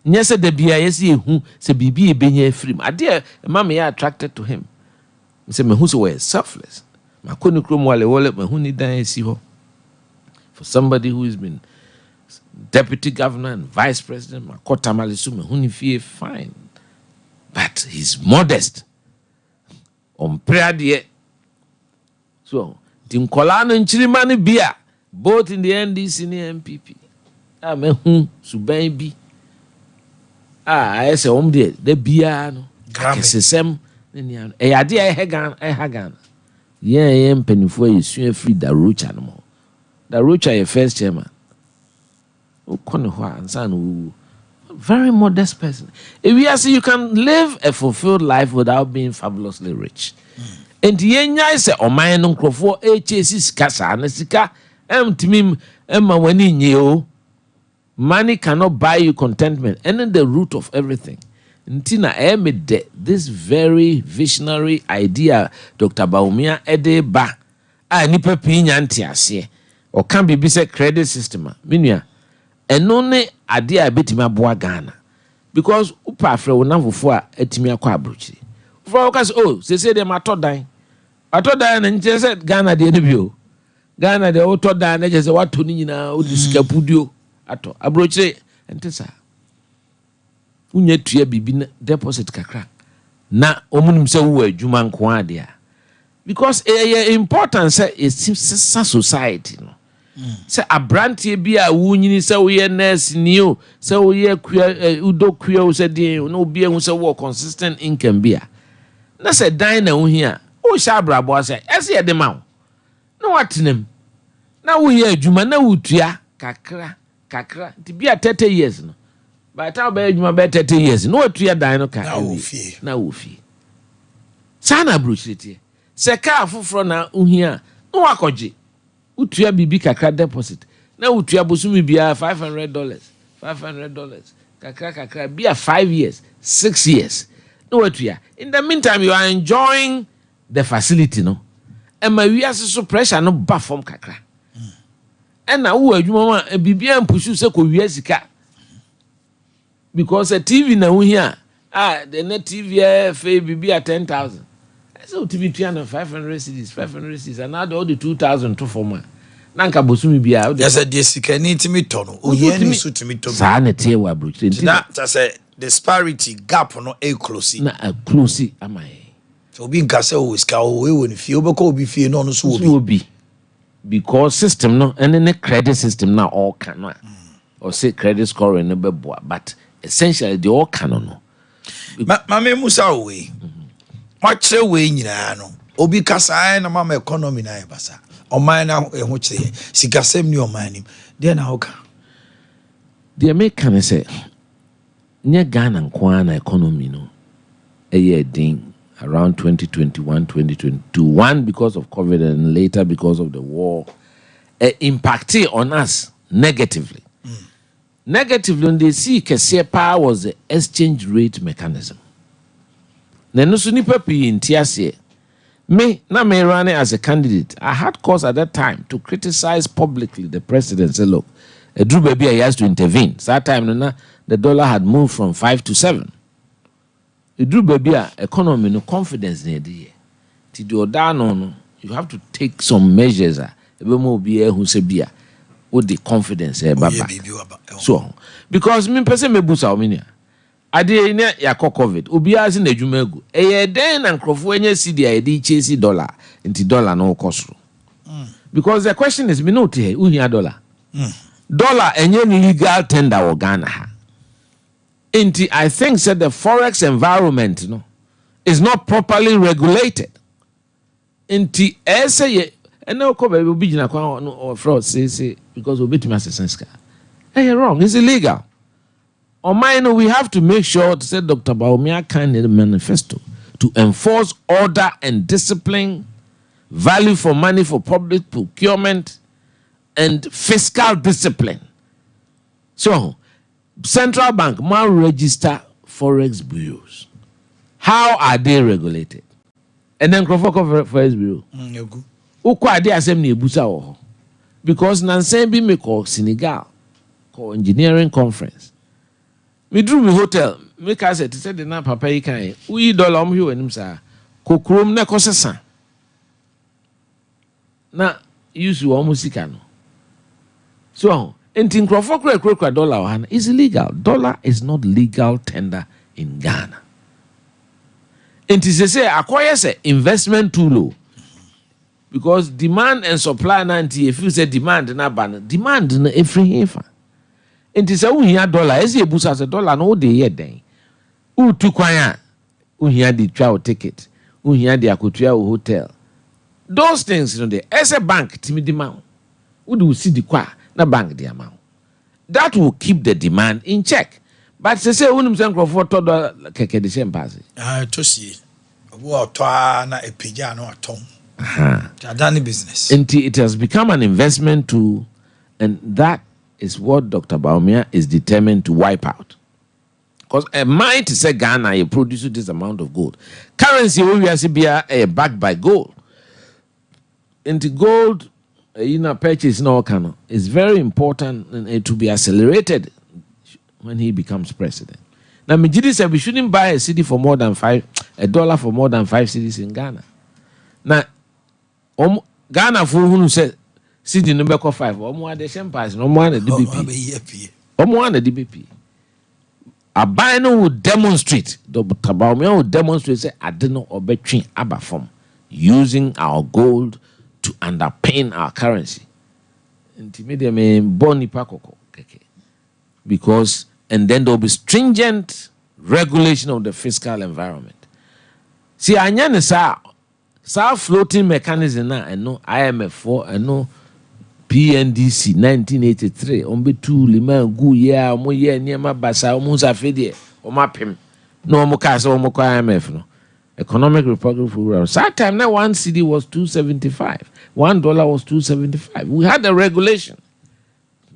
Nye se de bia yesi ehu se bibi ebenya afrim. Ade ma me attracted to him. Se me hu so we selfless. Makoni krom wale me hu ni dan esi ho. For somebody who has been deputy governor and vice president, makota malisu me hu ni fie fine. But he's modest. On prayer de so Tim Kolano and Chirimani Bia, both in the NDC and MPP. Me suban bi. I say the Biano. Sem Ade Hagan. Yeah, penifo is soon free the Rocha no more. The Rocha your first chairman. And son very modest person. If you see you can live a fulfilled life without being fabulously rich. And yenya is a Oman no crofo chase sika sa na sika timim emma wani nye. Money cannot buy you contentment, and then the root of everything. Ntina emede this very visionary idea Dr. Bawumia ede ba a nipa pinya ntiase o kan bibi se credit system minua eno ne ade a betimi aboa Ghana because upa afre wonamfofo a etimi akwa abrochi for because say dem atodan na nche se Ghana de ne bio Ghana de otodan na je se wato ni nyina o disika pudio ato abrochi entesa unye tuya bibi deposit kakra na omunum se wo adwuma nko ade a because important say is society no say abrantie bi a wunyini say wo ye nurse ni o say wo ye udokua o say de no obi ehun say wo consistent income bi a na say dan na wo hia o sha brabo say ese ye de ma wo na watenem na wo ye adwuma na wo tua kakra ti bi a 30 years no by the time be adwuma be 30 years no tua dan no ka na wo fi sana bruchiti se ka afoforo na ohia no wakoje utua bibi kakra deposit na utua bosumi bia $500 kakra bia 5 years 6 years no utua in the meantime you are enjoying the facility no and my we so pressure no ba form kakra and na wo adwuma ma bibia mpushu se ko wi sika because a TV na ohia the net TV fa bibia 10,000. So to be 500 cities, 500 cities, and now all the 2,000 to form. Nanka bosumi bia. Yes, a disicani to me tono. Oh, yeah, you suit me to sanity wa bro. That's a disparity gap no a close. Na a close am I. So being castle is cow we when if you be fear no so will be. Because system no and then the credit system now all can or say credit score no be but essentially they all can no. Mama Musa we. Much way nyina no obi kasa na mama economy na ebasa oman na eho kire sikasem ni oman nim de na hoka the American say nye Ghana nkwa na economy no din around 2021 2022 one because of COVID and later because of the war impacted on us negatively when they see kese power was the exchange rate mechanism. Nenusu nipa pi ntiase me na me running as a candidate. I had cause at that time to criticize publicly the president. Say, look, Drew Baby has to intervene. That time the dollar had moved from 5 to 7. Drew Baby economy no confidence near the ti do no you have to take some measures. Who say bia with the confidence baba. So because me person me busa ominia. Ade ne yakọ COVID obiara si na adwuma egu den na nkrofo anya cedi a yedi chase dollar nti dollar no kosoro because the question is me no te uhia dollar dollar enye legal tender o Ghana ha nti I think said the forex environment no is not properly regulated nti ye ene ko be obi gina kwa no fraud say because obetumi asesenska wrong it's illegal. On mine, we have to make sure to say Dr. Bawumia can in the manifesto to enforce order and discipline, value for money for public procurement, and fiscal discipline. So, central bank must register forex bureaus. How are they regulated? And then forex bureau. Ukwa de assembly ebusa wo because nansen bi me call Senegal call engineering conference. Me drew me hotel make us say the na papa yi kan we dollar om hwe anim sa kokrom na kosesa na use wo musika no so enti nkrofo kra dollar wa is illegal. Dollar is not legal tender in Ghana. Enti say akoye say investment tool because demand and supply na nti if you say demand na ban demand na every hefa enti say uhia dollar ezi ebusa say dollar no dey here den utu kwan a uhia di twa ticket uhia di akotua hotel those things dey as a bank timi di ma wo do see di kwa na bank di amount that will keep the demand in check but say unum say nkrofo todo keke de shempase to see na epija no atom. Business. It has become an investment tool, and that is what Dr. Baumia is determined to wipe out. Because a mine to say Ghana, you produce this amount of gold. Currency we are backed by gold. And gold, purchase no can is very important, and to be accelerated when he becomes president. Now, Mijidi said we shouldn't buy a city for more than $1 for more than 5 cities in Ghana. Now, Ghana for who said city number 5, the champers, no more the DBP. The DBP. A bino would demonstrate, Dr. Baumia would demonstrate, say, I don't know, or between Abba form, using our gold to underpin our currency. Intimidate me, Boni Pakoko. Because, and then there will be stringent regulation of the fiscal environment. See, I know sa floating mechanism now, and no IMF 4, and no PNDC 1983 ombe tu lima gu ya mo ye niema basa o musa fedie o mapem no mo ka so mo kwa IMF no economic republic of that time now 1 cedi was 275, $1 was 275. We had a regulation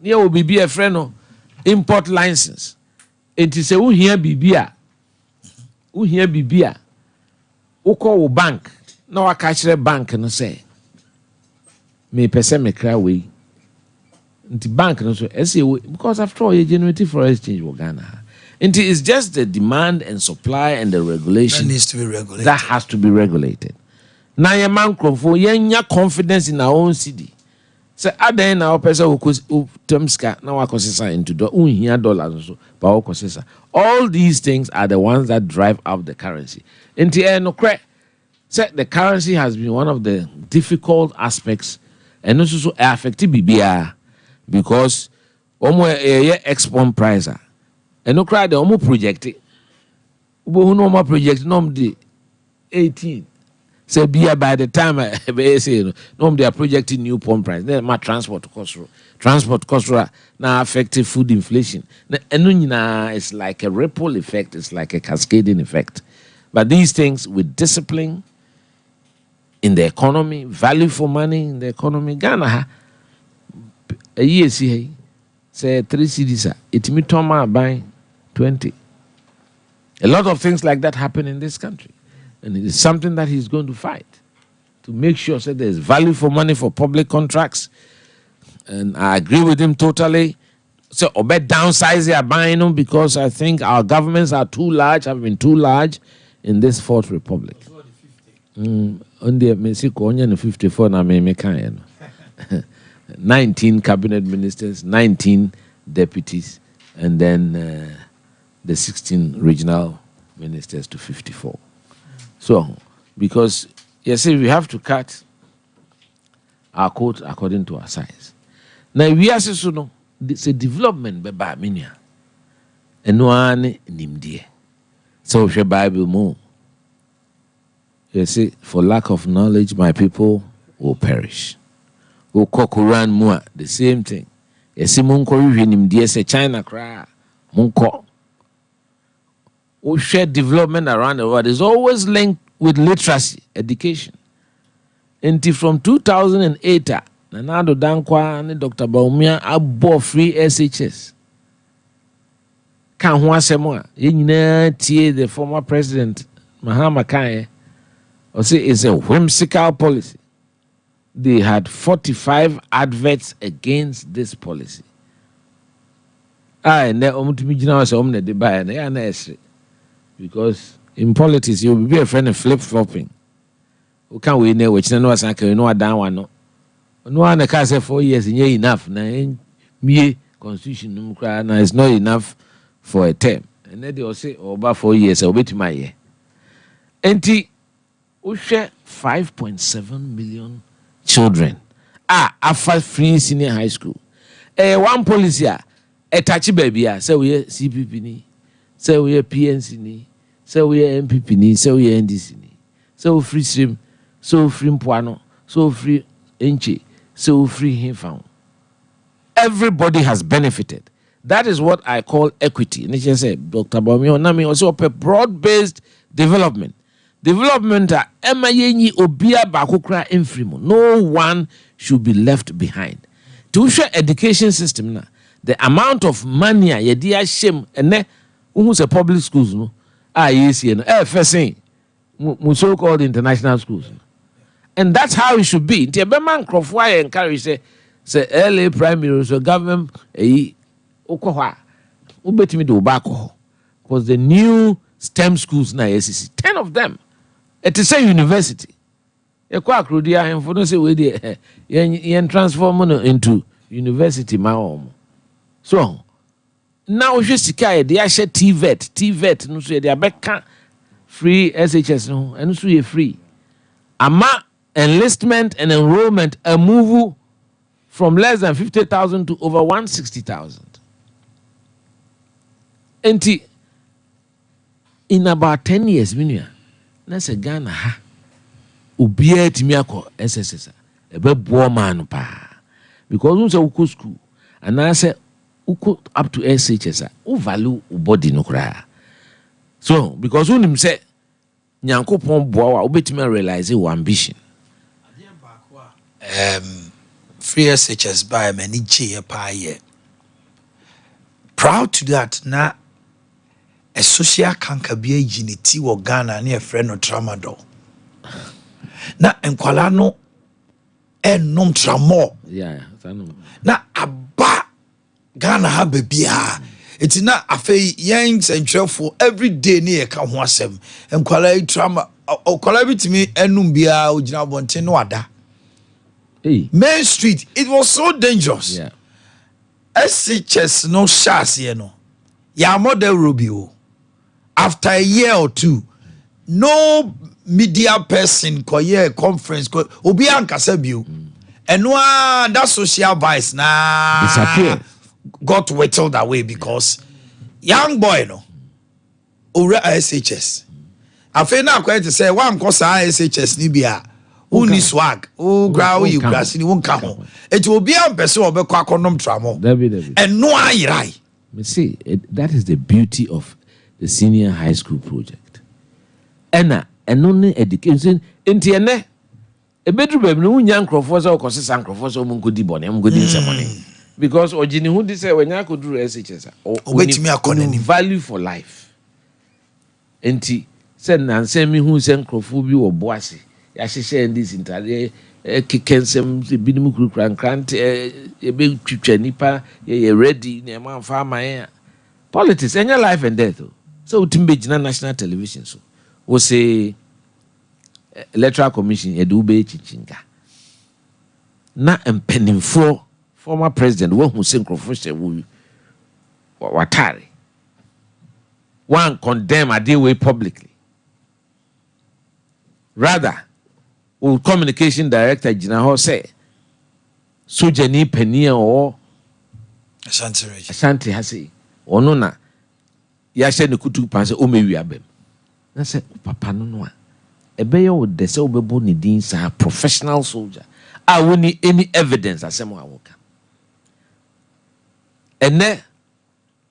here will be a friend no import license. It is a who here bibia who call bank no I catch the bank no say me person me cry way the bank no so because after all you generative for exchange in Ghana. It is just the demand and supply and the regulation that needs to be regulated. That has to be regulated. Now your man for your confidence in our own city. So other now person who termska now akosesa into the $100 so but all these things are the ones that drive up the currency. Into no credit. So the currency has been one of the difficult aspects and also affected BBR because almost a export price and no cry the almost projected. Who no more project nom the 18. Say beer by the time I say no they are projecting new pump price. Then my transport cost now affected food inflation. And it's like a ripple effect, it's like a cascading effect. But these things with discipline in the economy, value for money in the economy. Ghana, a year say 3 cedis, it me toma buying 20. A lot of things like that happen in this country, and it is something that he's going to fight to make sure that there's value for money for public contracts. And I agree with him totally. So, obey downsize their buying them because I think our governments are too large, have been too large in this Fourth Republic. On the Mexico, only 54 na me 19 cabinet ministers, 19 deputies, and then the 16 regional ministers to 54. So, because you see, we have to cut our coat according to our size. Now, we are so it's a development by Minia, and no one nimdie. So, the Bible more. You see, for lack of knowledge, my people will perish. Who Quran more, the same thing. You see, Munko nimdie say China cry. Munko. Who share development around the world is always linked with literacy, education. Until from 2008, Nanado Dankwa and Dr. Baumia above free SHS. Can one say more? The former president, Mahama Kanye, or say it's a whimsical policy. They had 45 adverts against this policy. Because in politics, you'll be a friend of flip-flopping. Who can we know which no one can know down one? No one can say 4 years in enough. Me constitution is not enough for a term. And then they will say, oh, about 4 years, I'll be to my year. And we share 5.7 million children after free senior high school. One policy, a touchy baby, say we CPP ni, say we PNC ni, say we MPP ni, say we NDC ni, so free stream, so free Mpuano, so free Enche, so free Hinfang. Everybody has benefited. That is what I call equity. And I say, Dr. Baumia Nami also a broad-based development. development ema yenyi obia bakokra emfrimu. No one should be left behind. To show education system na the amount of money yedi ahyem ene who say public schools no yes no first thing so called international schools. And that's how it should be. The man crofwa encourage say LA primary so government okohwa ubetimi do bako because the new STEM schools na SCC 10 of them it is a university. Ekwa akrodia hemfo no say we dey yen transform into university ma. So now we sika dey ahye TVET no so dey abeka free SHS no and so you free. Ama enlistment and enrollment a move from less than 50,000 to over 160,000. And in about 10 years, that's a Ghana ha. Ubia timiako SSS. A bit man pa. Because we say uko school. And I say uko up to SHS. U value u body no kra. So because when him say nyanko pon boa ubetime realize your ambition. Free SHS by many G pa ye. Proud to that na a social canker be a unity or Ghana near friend or tramadol. Na enkwala no nom tramo. Yeah, na aba Ghana ha bebia. It's na afei yanks and for every day near ka ho asem. Enkwala trauma okwala bitimi enum bia ogina bonte no ada. Hey. Main Street, it was so dangerous. Yeah. SHS no shas here no. Ya model Rubio. After a year or two, no media person koye conference ko obi ankasa bio. And that social vice na disappear. Got whittled away because young boy no ora SHS. Afi na kwete say one kosa SHS ni bia. Uni swag, grow you grass in one come. It will be a person of a quackonom tramo. And no I. See, that is the beauty of the senior high school project. And only education in TNA. A bedroom, no young crofos or causes and crofos or munkudi bonnet, good in some money. Because Ojini who say when I could do SHS or wait me a value for life. And send and send me who send crophobia or boissy. Yashisha in this entire kikensem binimu krant a big picture nipa ready near man farmer politics and your life and death. So Timbejina national television so was a electoral commission edube chichinga na empenim for former president one who sent crofoshe watari one condemn a day way publicly rather communication director Gina Ho say Sojani Penia or Ashanti Hasi or Nona Yasha the Kutu Pansa Omewi Abem. I said, Papa no. A bayo would the so be boni deans a professional soldier. I won't need any evidence as someone woke. And then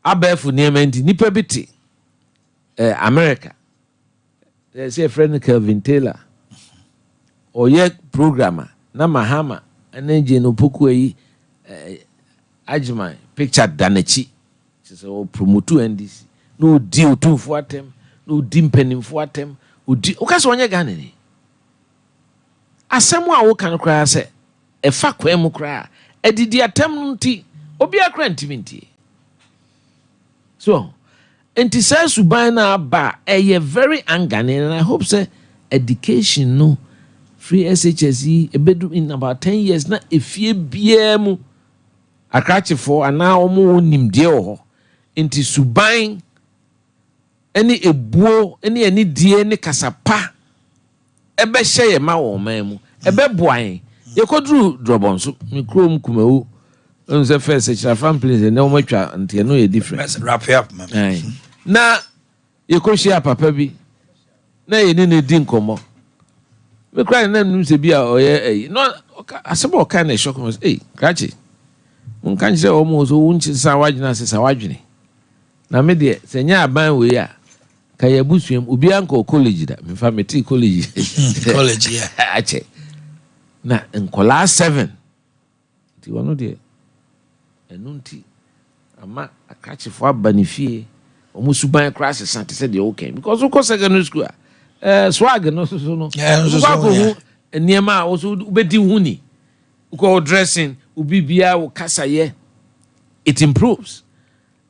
I bear for near Nipa Biti America. There's a friend Kelvin Taylor. Or yet programmer na mahama energy no poku yi ajima picture danechi so promote NDC no deal to for them no dimpenim for them odi okaso onye Ghana ni asemu a wo kan kra se e fa kwam kra edidi atem nti obi akra ntiminti so enti say suban na ba e very angane and I hope say education no free SHS a bedroom in about 10 years na efie biemu akrache for ana omo nimde ho enti suban eni ebuo eni die ne kasapa ebe hye ma wo mamu ebe boan ye kodru drobon so mikrom kumawu unse first SHS place na omo twa enti no ye different wrap up man na ye ko share papa bi na ye ne di nkomo me cry na num se bia oye no asebo kan na shock me krachi mun kan je o mo so wunchi sa wagina se sa wagine na me de se nya aban we a kaya busuem obi anko college da me fa meti college college yeah ache na nkola 7 ti wono de enunti ama akachefo abanifie omusuban class sante said okay because of course secondary school swag no so no yeah niema also ubedi huni uko dressing ubibia wo kasaye it improves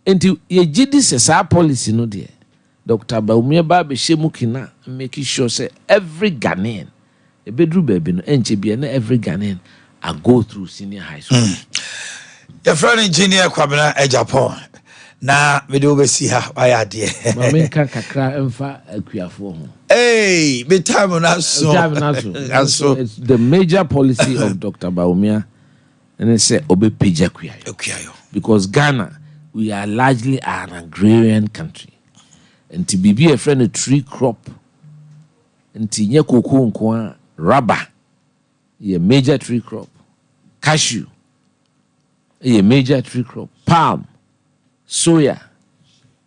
and ye gidi sa policy no there Dr. Baumia ba be shemu kina make sure say every Ghanaian a bedroom baby no enche bia na every Ghanaian I go through senior high school. Your friend engineer Kwabena e Japan. Na me do be see ha why ade. Ma me kan kakra emfa akuafo ho. Hey, be time na so. It's the major policy of Dr. Baumia and it say obe page akuayo. Because Ghana we are largely an agrarian country. And to be a friend a tree crop and to nye cocoa nko rubber a major tree crop, cashew a major tree crop, palm, soya,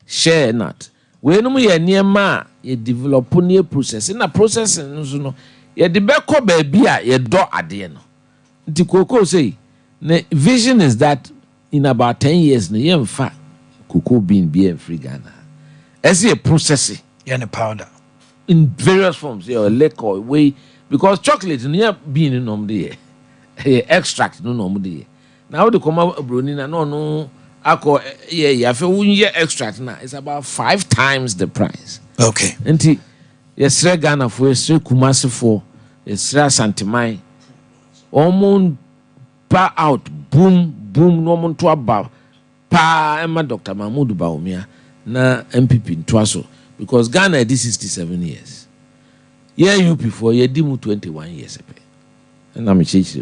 shea nut. We no ye niema ye develop near process in a process no ye de beko baby a ye do ade no. Nti cocoa say the vision is that in about 10 years no ye mfa cocoa bean be free Ghana. As a processing, yeah, powder in various forms, yeah, liquor way because chocolate near being in the extract no there. Now the come out brunina no alcohol yeah if you extract now it's about 5 times the price. Okay. And yes, Ghana for yes, Kumasi for yes, Santimai, almost pa out boom no one to about pa Emma Dr. Mahmoud Baumia. Na MPP in Twaso because Ghana did 67 years. Yeah, you before you did 21 years. And I'm a church.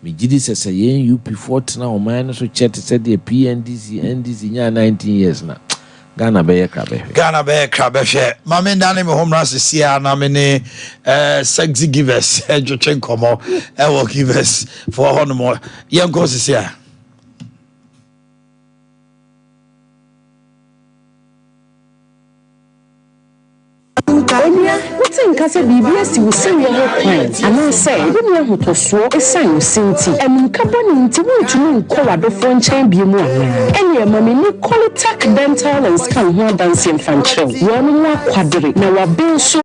Me Gidi says a you before now, mine so chat said the PNDC, NDC, 19 years now. Ghana be crabbe. Ghana be crabbe. Mami Dani me home run this year. Na many sexy givers. Jochen komo. Will givers for one more. Young goes this year. What's in Casa BBS? You say your whole point. And I say, when you have to swear a sign of Sinti, and Cabani to me to know Colorado phone chain be more. And your mommy, quality tech dental and scan more dancing function. One more quadrant. Now, I've been so.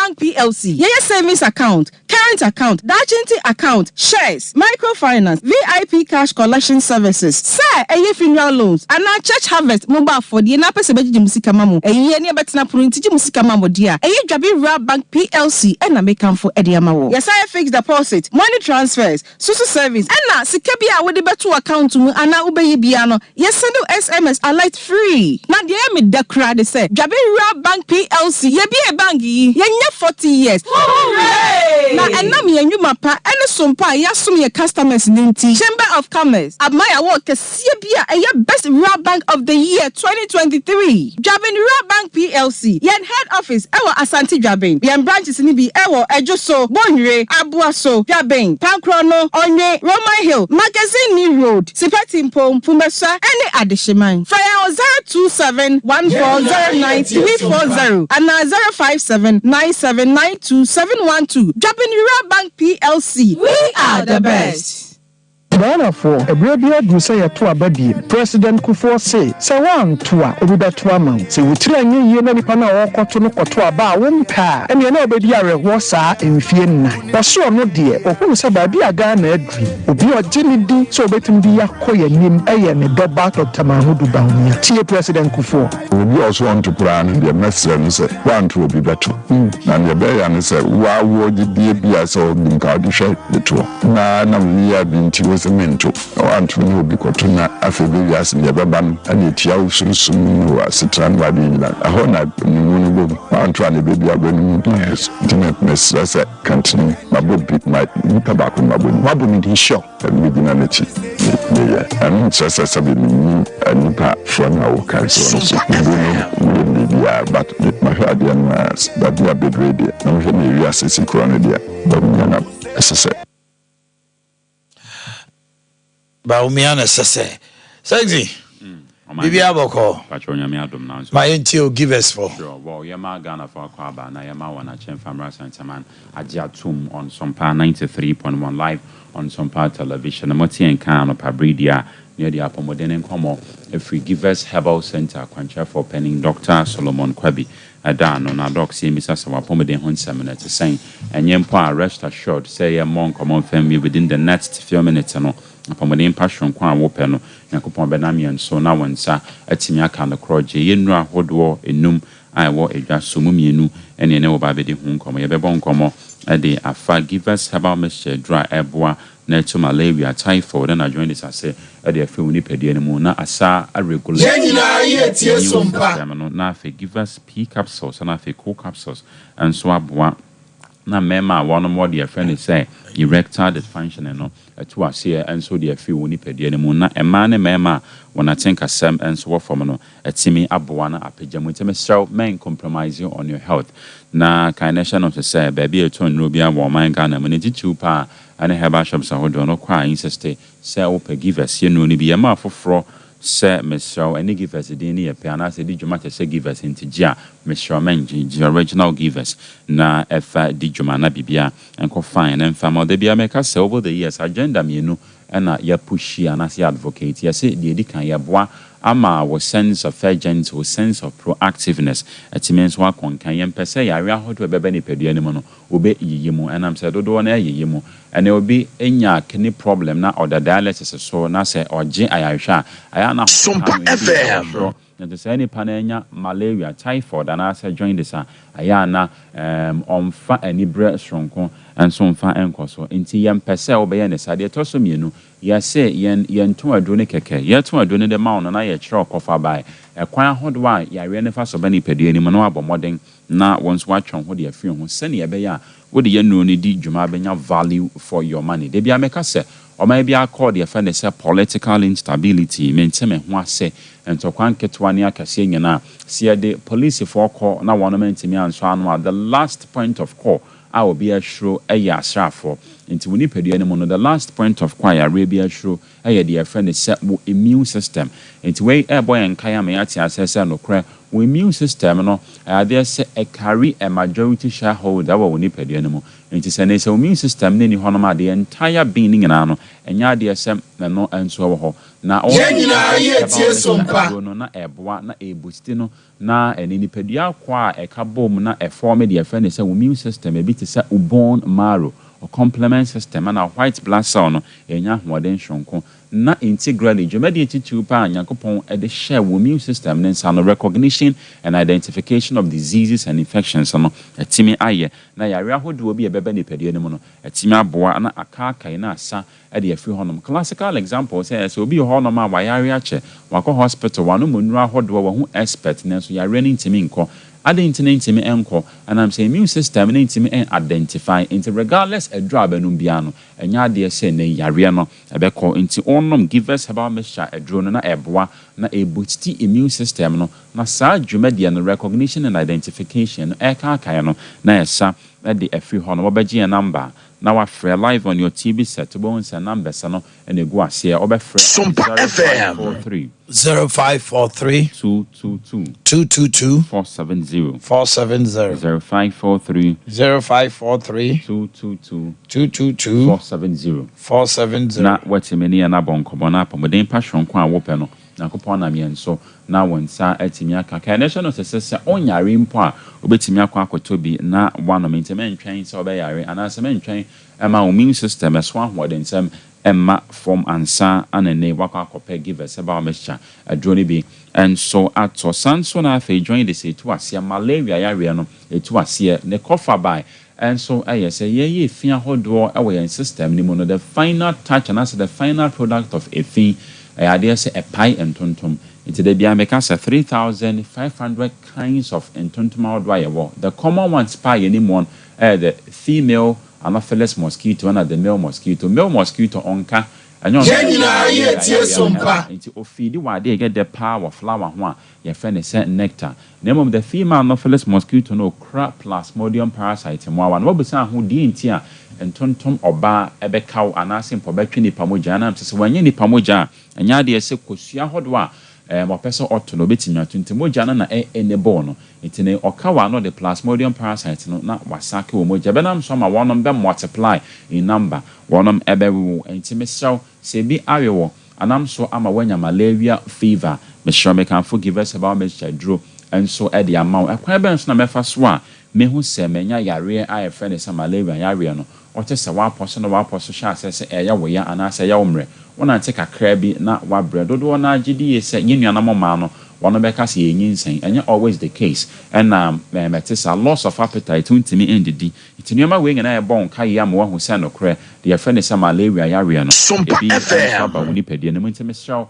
Bank PLC, Yeye Savings Account, Current Account, Dachinti Account, Shares, Microfinance, VIP Cash Collection Services, Sir, Eye Funeral Loans, and our Church Harvest Mobile for the Napa Sebeji Musika Mamu, Eye Nia Betina Purintiji Musika Mamu Dia, Eye Jabi Ra Bank PLC, and American for Ediamawo. Yes, I fixed deposit, money transfers, social service, and now Sikabia with the better account to and now Ube Biano, yes, send SMS alert free. Now the Emi Dekra they say, Jabi Ra Bank PLC, ye be a bangi, ye 40 years. Hooray! Now and now me and you mapa and Sompa, yasumi a customers ninti, Chamber of Commerce, admire work a Siabia a best Ra Bank of the year 2023. Jabin Ra Bank PLC, yen head office, Ewa Asante Jabin, yen branches in Ibi, Ewa Ejoso, Bonre, Abuaso, Jabin, Pankrono, Onye, Roman Hill, Magazine New Road, Sipatimpo, Fumesa, any addition. Fire 027-1409-340 and 057-9792-712. Jabin Ra Bank PLC. We are the best. Ghana for a brave do say a tour baby. President Kufo say one tour, Obuda Tuaman. Say we tell you any pana or cotton or to a bar, one pair, and you know, baby, are was in Fiena. But sure, no dear, or who say baby a Ghana dream. Obi or Jimmy D, so better be a coy name, and a dog back of Tamahudu Bound. Tia President Kufo. We also want to plan the message, one to be better. And the bay and say, why would it be as old in Cardisha the tour? Now we have been to mento want no bi kotuna afebe yas ne beban ani tia usunsun wa sitran wa dinla ahona nunu bo want ane bebi abanu internet message continue mabobi my tabako mabobi mi di show and we dinamity yeah and so sabi ni anipa from our council so yeah but my idea was that we are big radio no we are sitting corner there but we are as Baumiana Sase. Sexy. Bibia Boko. My until give us for. Sure. Well, Yama Ghana for Aquaba, Nayama Wana Chen Famra Santaman, Ajatum on Sompa 93.1 live on Sompa television. Moti and Kan of Pabridia near the Apomodene Como. If we give us Herbal Center, Quancha for Penning Dr. Solomon Kwabi. Adan on our doc, see Mr. Sawapomode Hun Seminar to say, and Yempa rest assured, say a monk common family within the next few minutes. Apomodin passion kwa wopeno yakopon benamian so na wonsa atimi aka no kroje yenu ahodo enum ai wo edwa so mumienu ene ne wo ba bedi hu nkomo ye bebo nkomo ade afa give us herbal mixture dry eboa na to malaria typhoid na join this ase ade afi woni pedie ne mu na asa a regular yenina ye tie sompa na afi give us p capsules na afi co capsules and so aboa na mema one more dear friend say erectile dysfunction no to ase and so dear feel woni pedie ne mu na ema ne mema when I think asem and so from no atimi aboa na apajamu nteme show men compromise on your health na kindness no to say baby eto no bia wo man Ghana mu ne titu pa ane herbal shops ahodo no kwa insist say open give us ye no ni bia ma foforo say Michelle any give us the ni pe ana say di djuma te say give us intigia Michelle menji the original give us na efa di djuma na bibia enko fine and fam de bia make us over the years agenda mienu na ya pushi ana say advocate ya say the edikan ya boa ama our sense of urgency or sense of proactiveness means wa konkan yem pese ya ria hodo bebe ni pedua ni mo no obe yiyimu enam say dodo na yiyimu ene obi enya kini problem na order dialysis so na say oje ayahwa aya na Sompa FM na the say ni panenya malaria typhoid and asa join this aya na onfa ani bre stronko and so onfa enkoso enti yem pese obe ne sade to so mienu ya say yen to ado ne keke ye to ado ne de ma no na ye kire okofa bai ekwan hodo a ya re ne fa so bani pedua ni mo no abomoden na wonso watwon ho de afi ho sene ye be ya wo de ye no ne di dwuma benya value for your money de bia meka se o ma bia call ye fa ne say political instability menteme ho ase entokwan ketwa ne akase nyina se de police for call na wono mentimi anso anu the last point of call I will be a shrew a yasrafo into Winnipeg no the last point of choir Arabia shrew a dear friend is set immune system into way a boy and Kayamiati assessor no cry immune system no there say a carry a majority shareholder our Winnipeg anymore into send a immune system nini honoma the entire being in ano and ya dear sem no and so na nyina ye tie sompa no na eboa na eboost no na enipadua kwa eka bom na form the friend say immune system e bi te say bone marrow or complement system and a white blood cell no enya hoden hwonko na integrally jomadi titu pa Nyankopon e de share immune system then no recognition and identification of diseases and infections no etimi aye na yare ahodo bi e beba nipadua ne mu no etimi aboa na aka na asa e de afri honom classical example say so obi honom a wayare ache wako hospital wano monuru ahodo wa hu expert na so yare ne ntimi nko intimi enko and I'm saying immune system intimi identify into regardless a drug enum biano enya de say na yare no ebeko inti onom give us about mesha a drone na eboa na e boost immune system no na sa dwumade no recognition and identification eka no na esa de afri ho no obagie number now we're live on your TV set to bones and numbers and a go ase obefre Sompa FM 0543 222 470 0543 470 na watimeni na bonkobo na pomodin passion kwa wope no Nyankopon na mienso na wonsa atimi aka ka na no sese onyare mpo a obetimi akwa akotobi na wano menteme ntwen se obeyare anase mentwen ema immune system eso ahoden sem emma from ansa anene wakwa akope give us about mesha adroni bi and so ato sanso na afa join the say to asia malaria yare no etu asia ne kofa by and so I say ye fia hodo ewe system ni mo no the final touch and as the final product of a thing I dare say a pie and tontum. Into the Biamecasa 3,500 kinds of entontum dry. The common ones pie anyone, the female anopheles mosquito and the male mosquito onka. And you're into Ophidi, why they get the power of flower one, your friend is sent nectar. Name of the female anopheles mosquito no crap plasmodium parasite and one. What was who didn't and tontum oba ebe cow and asking for between pamoja and so when you pamoja and yadi se kosia hodwa mo person ought to no betimi atuntemoja na ene bono itine okawa no the plasmodium parasite no na wasake wo moja benam so ma wonom be multiply in number wonom ebe wo intime show se bi awewo anam so ama wanya malaria fever me sure me can forgive us about me draw and so e the amount akwa ben so na mefa so a me hu se menya yare a friend se malaria yare no Otesa wa poso no wa poso sha se eya wo ya anase ya omre wona nte kakra bi na wa bredo do na agidi se nyenua mo ma no wono be ka se yinsen enya always the case and metisa loss of appetite untimi endidi itinuama we ngena e bon ka ya mo hu se no kre the friend is malaria yare no Sompa FM ba woni pede no ntimi show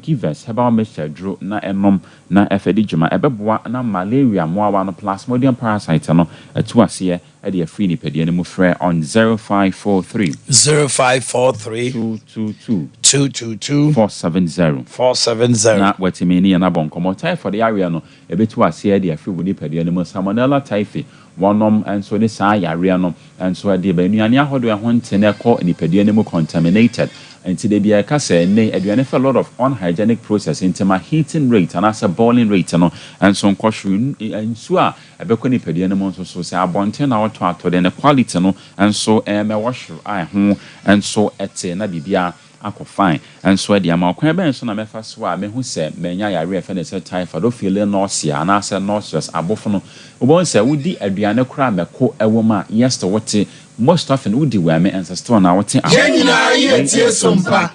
give us about Mr. Drew na enom na efedi juma ebeboa na malaria mo awa no plasmodium parasite no etu ase e de free ni pede ne mu frɛ on 0543 222 470 na watimeni na bonkomo typhoid area no ebetu ase e de free woni pede ne mu salmonella typhi wonom enso ne sa area no enso de ba nuane ahodo e ho ntene kɔ ni pede ne mu contaminated and today be a case ne aduane for a lot of unhygienic process into my heating rate and as a boiling rate no and so kwahwe nsu a ebekɔ ni pede ne mo so say abonte na wato ato de quality no and so me wash I ho and so ete na bibia akɔ fine and so the amount kwan ben so na mefa so a me hu se menya yare fe ne se typhoid o feel nausea and as nauseous abofo no obon se wudi aduane kora meko ewo ma yes to what most often wudi we me ancestor na what nyina ye tie sompa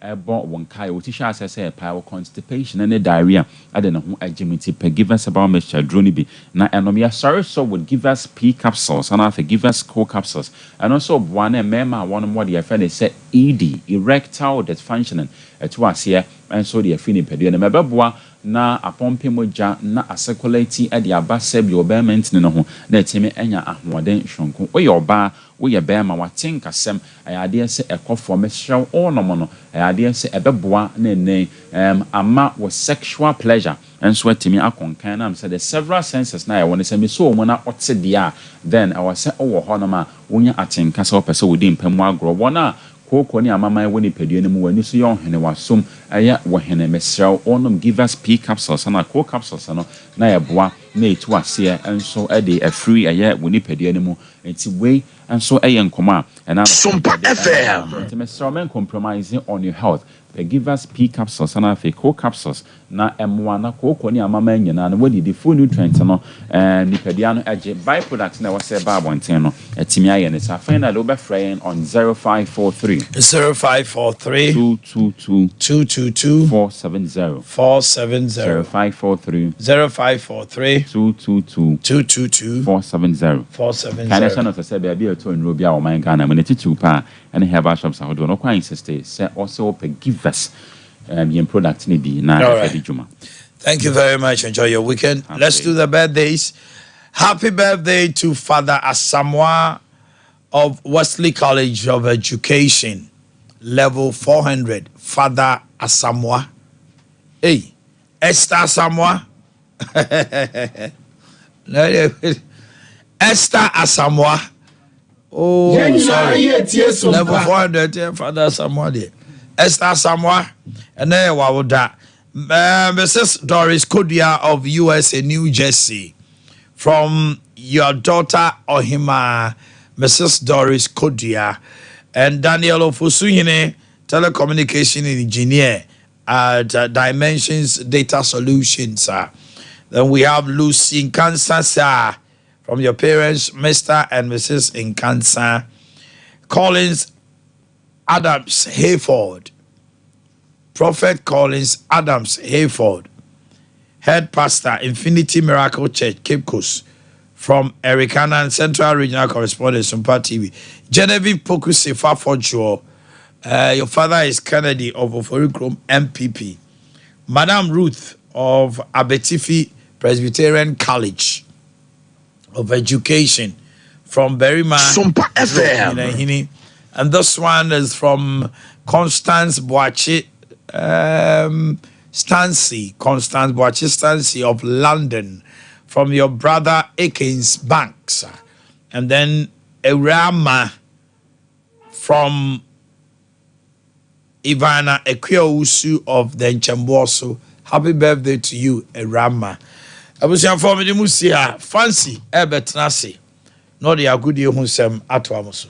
ebo won kai wo tisha say power constipation and diarrhea ade na ho agimiti per give us about Mr. Droni bi na enom ya sorry so would give us P capsules and after give us co capsules and also one mema one more the friend is say ED erectile dysfunction to us here and so the afini pedie na mebeboa na apompe moja na asekolati e de abase bi obament ne ho na etimi enya ahoden hwonko we yoba we ye bema watinkasem ayade se ekofo mehrew onomo no ayade se ebeboa na ne ama wo sexual pleasure and so etimi akonkan na am say the several senses na ye won se me so mo na ote dia then I was say owo honoma wonya atinkasa opese wodi mpamu agro wona koko ni amama woni pedie ne mu wani so yon hene wasom aya wo hene mesrew onom give us P capsules na co capsules no na ye boa na etu ase enso de afiri eye woni pedie ne mu enti we enso eye nkoma and Sompa FM enti me men compromising on your health. Give us P capsules and afi co capsules na emwa na ko ni amama nyina na wadi the full nutrients no nipadia no age byproducts na wase ba abonten no etimi aye ne sa final over fraying on 0543 222 470 0543 222 470 kana channel to say be to nro bia o man Ghana me titu pa and herbal shops ahodo no kwa insist say also give us product maybe na juma. Thank you very much. Enjoy your weekend. Happy. Let's do the birthdays. Happy birthday to Father Asamoah of Wesley College of Education, level 400. Father Asamoah. Hey, Esther Asamoah. Esther Asamoah. Oh, sorry. Level 400. Father Asamoah. Esther Asamoah. And then Mrs. Doris Kodia of USA, New Jersey. From your daughter Ohima, Mrs. Doris Kodia. And Daniel Ofusuhine, telecommunication engineer at Dimensions Data Solutions. Then we have Lucy Nkansa from your parents, Mr. and Mrs. Nkansa. Collins Adams Hayford. Prophet Collins Adams Hayford, head pastor, Infinity Miracle Church, Cape Coast, from Ericana and Central Regional Correspondent, Sompa TV. Genevieve Pokusi Fafojo, your father is Kennedy of Oforikrom MPP. Madam Ruth of Abetifi Presbyterian College of Education, from Berryman. Sompa FM. And this one is from Constance Boakye. Constance Boakye Stancy of London, from your brother Akins Banks, and then Erama from Ivana Ekweusu of the Nchemboso. Happy birthday to you, Erama. I was your former Musia fancy Ebert Nasi. No, they are good. You who sem at Let's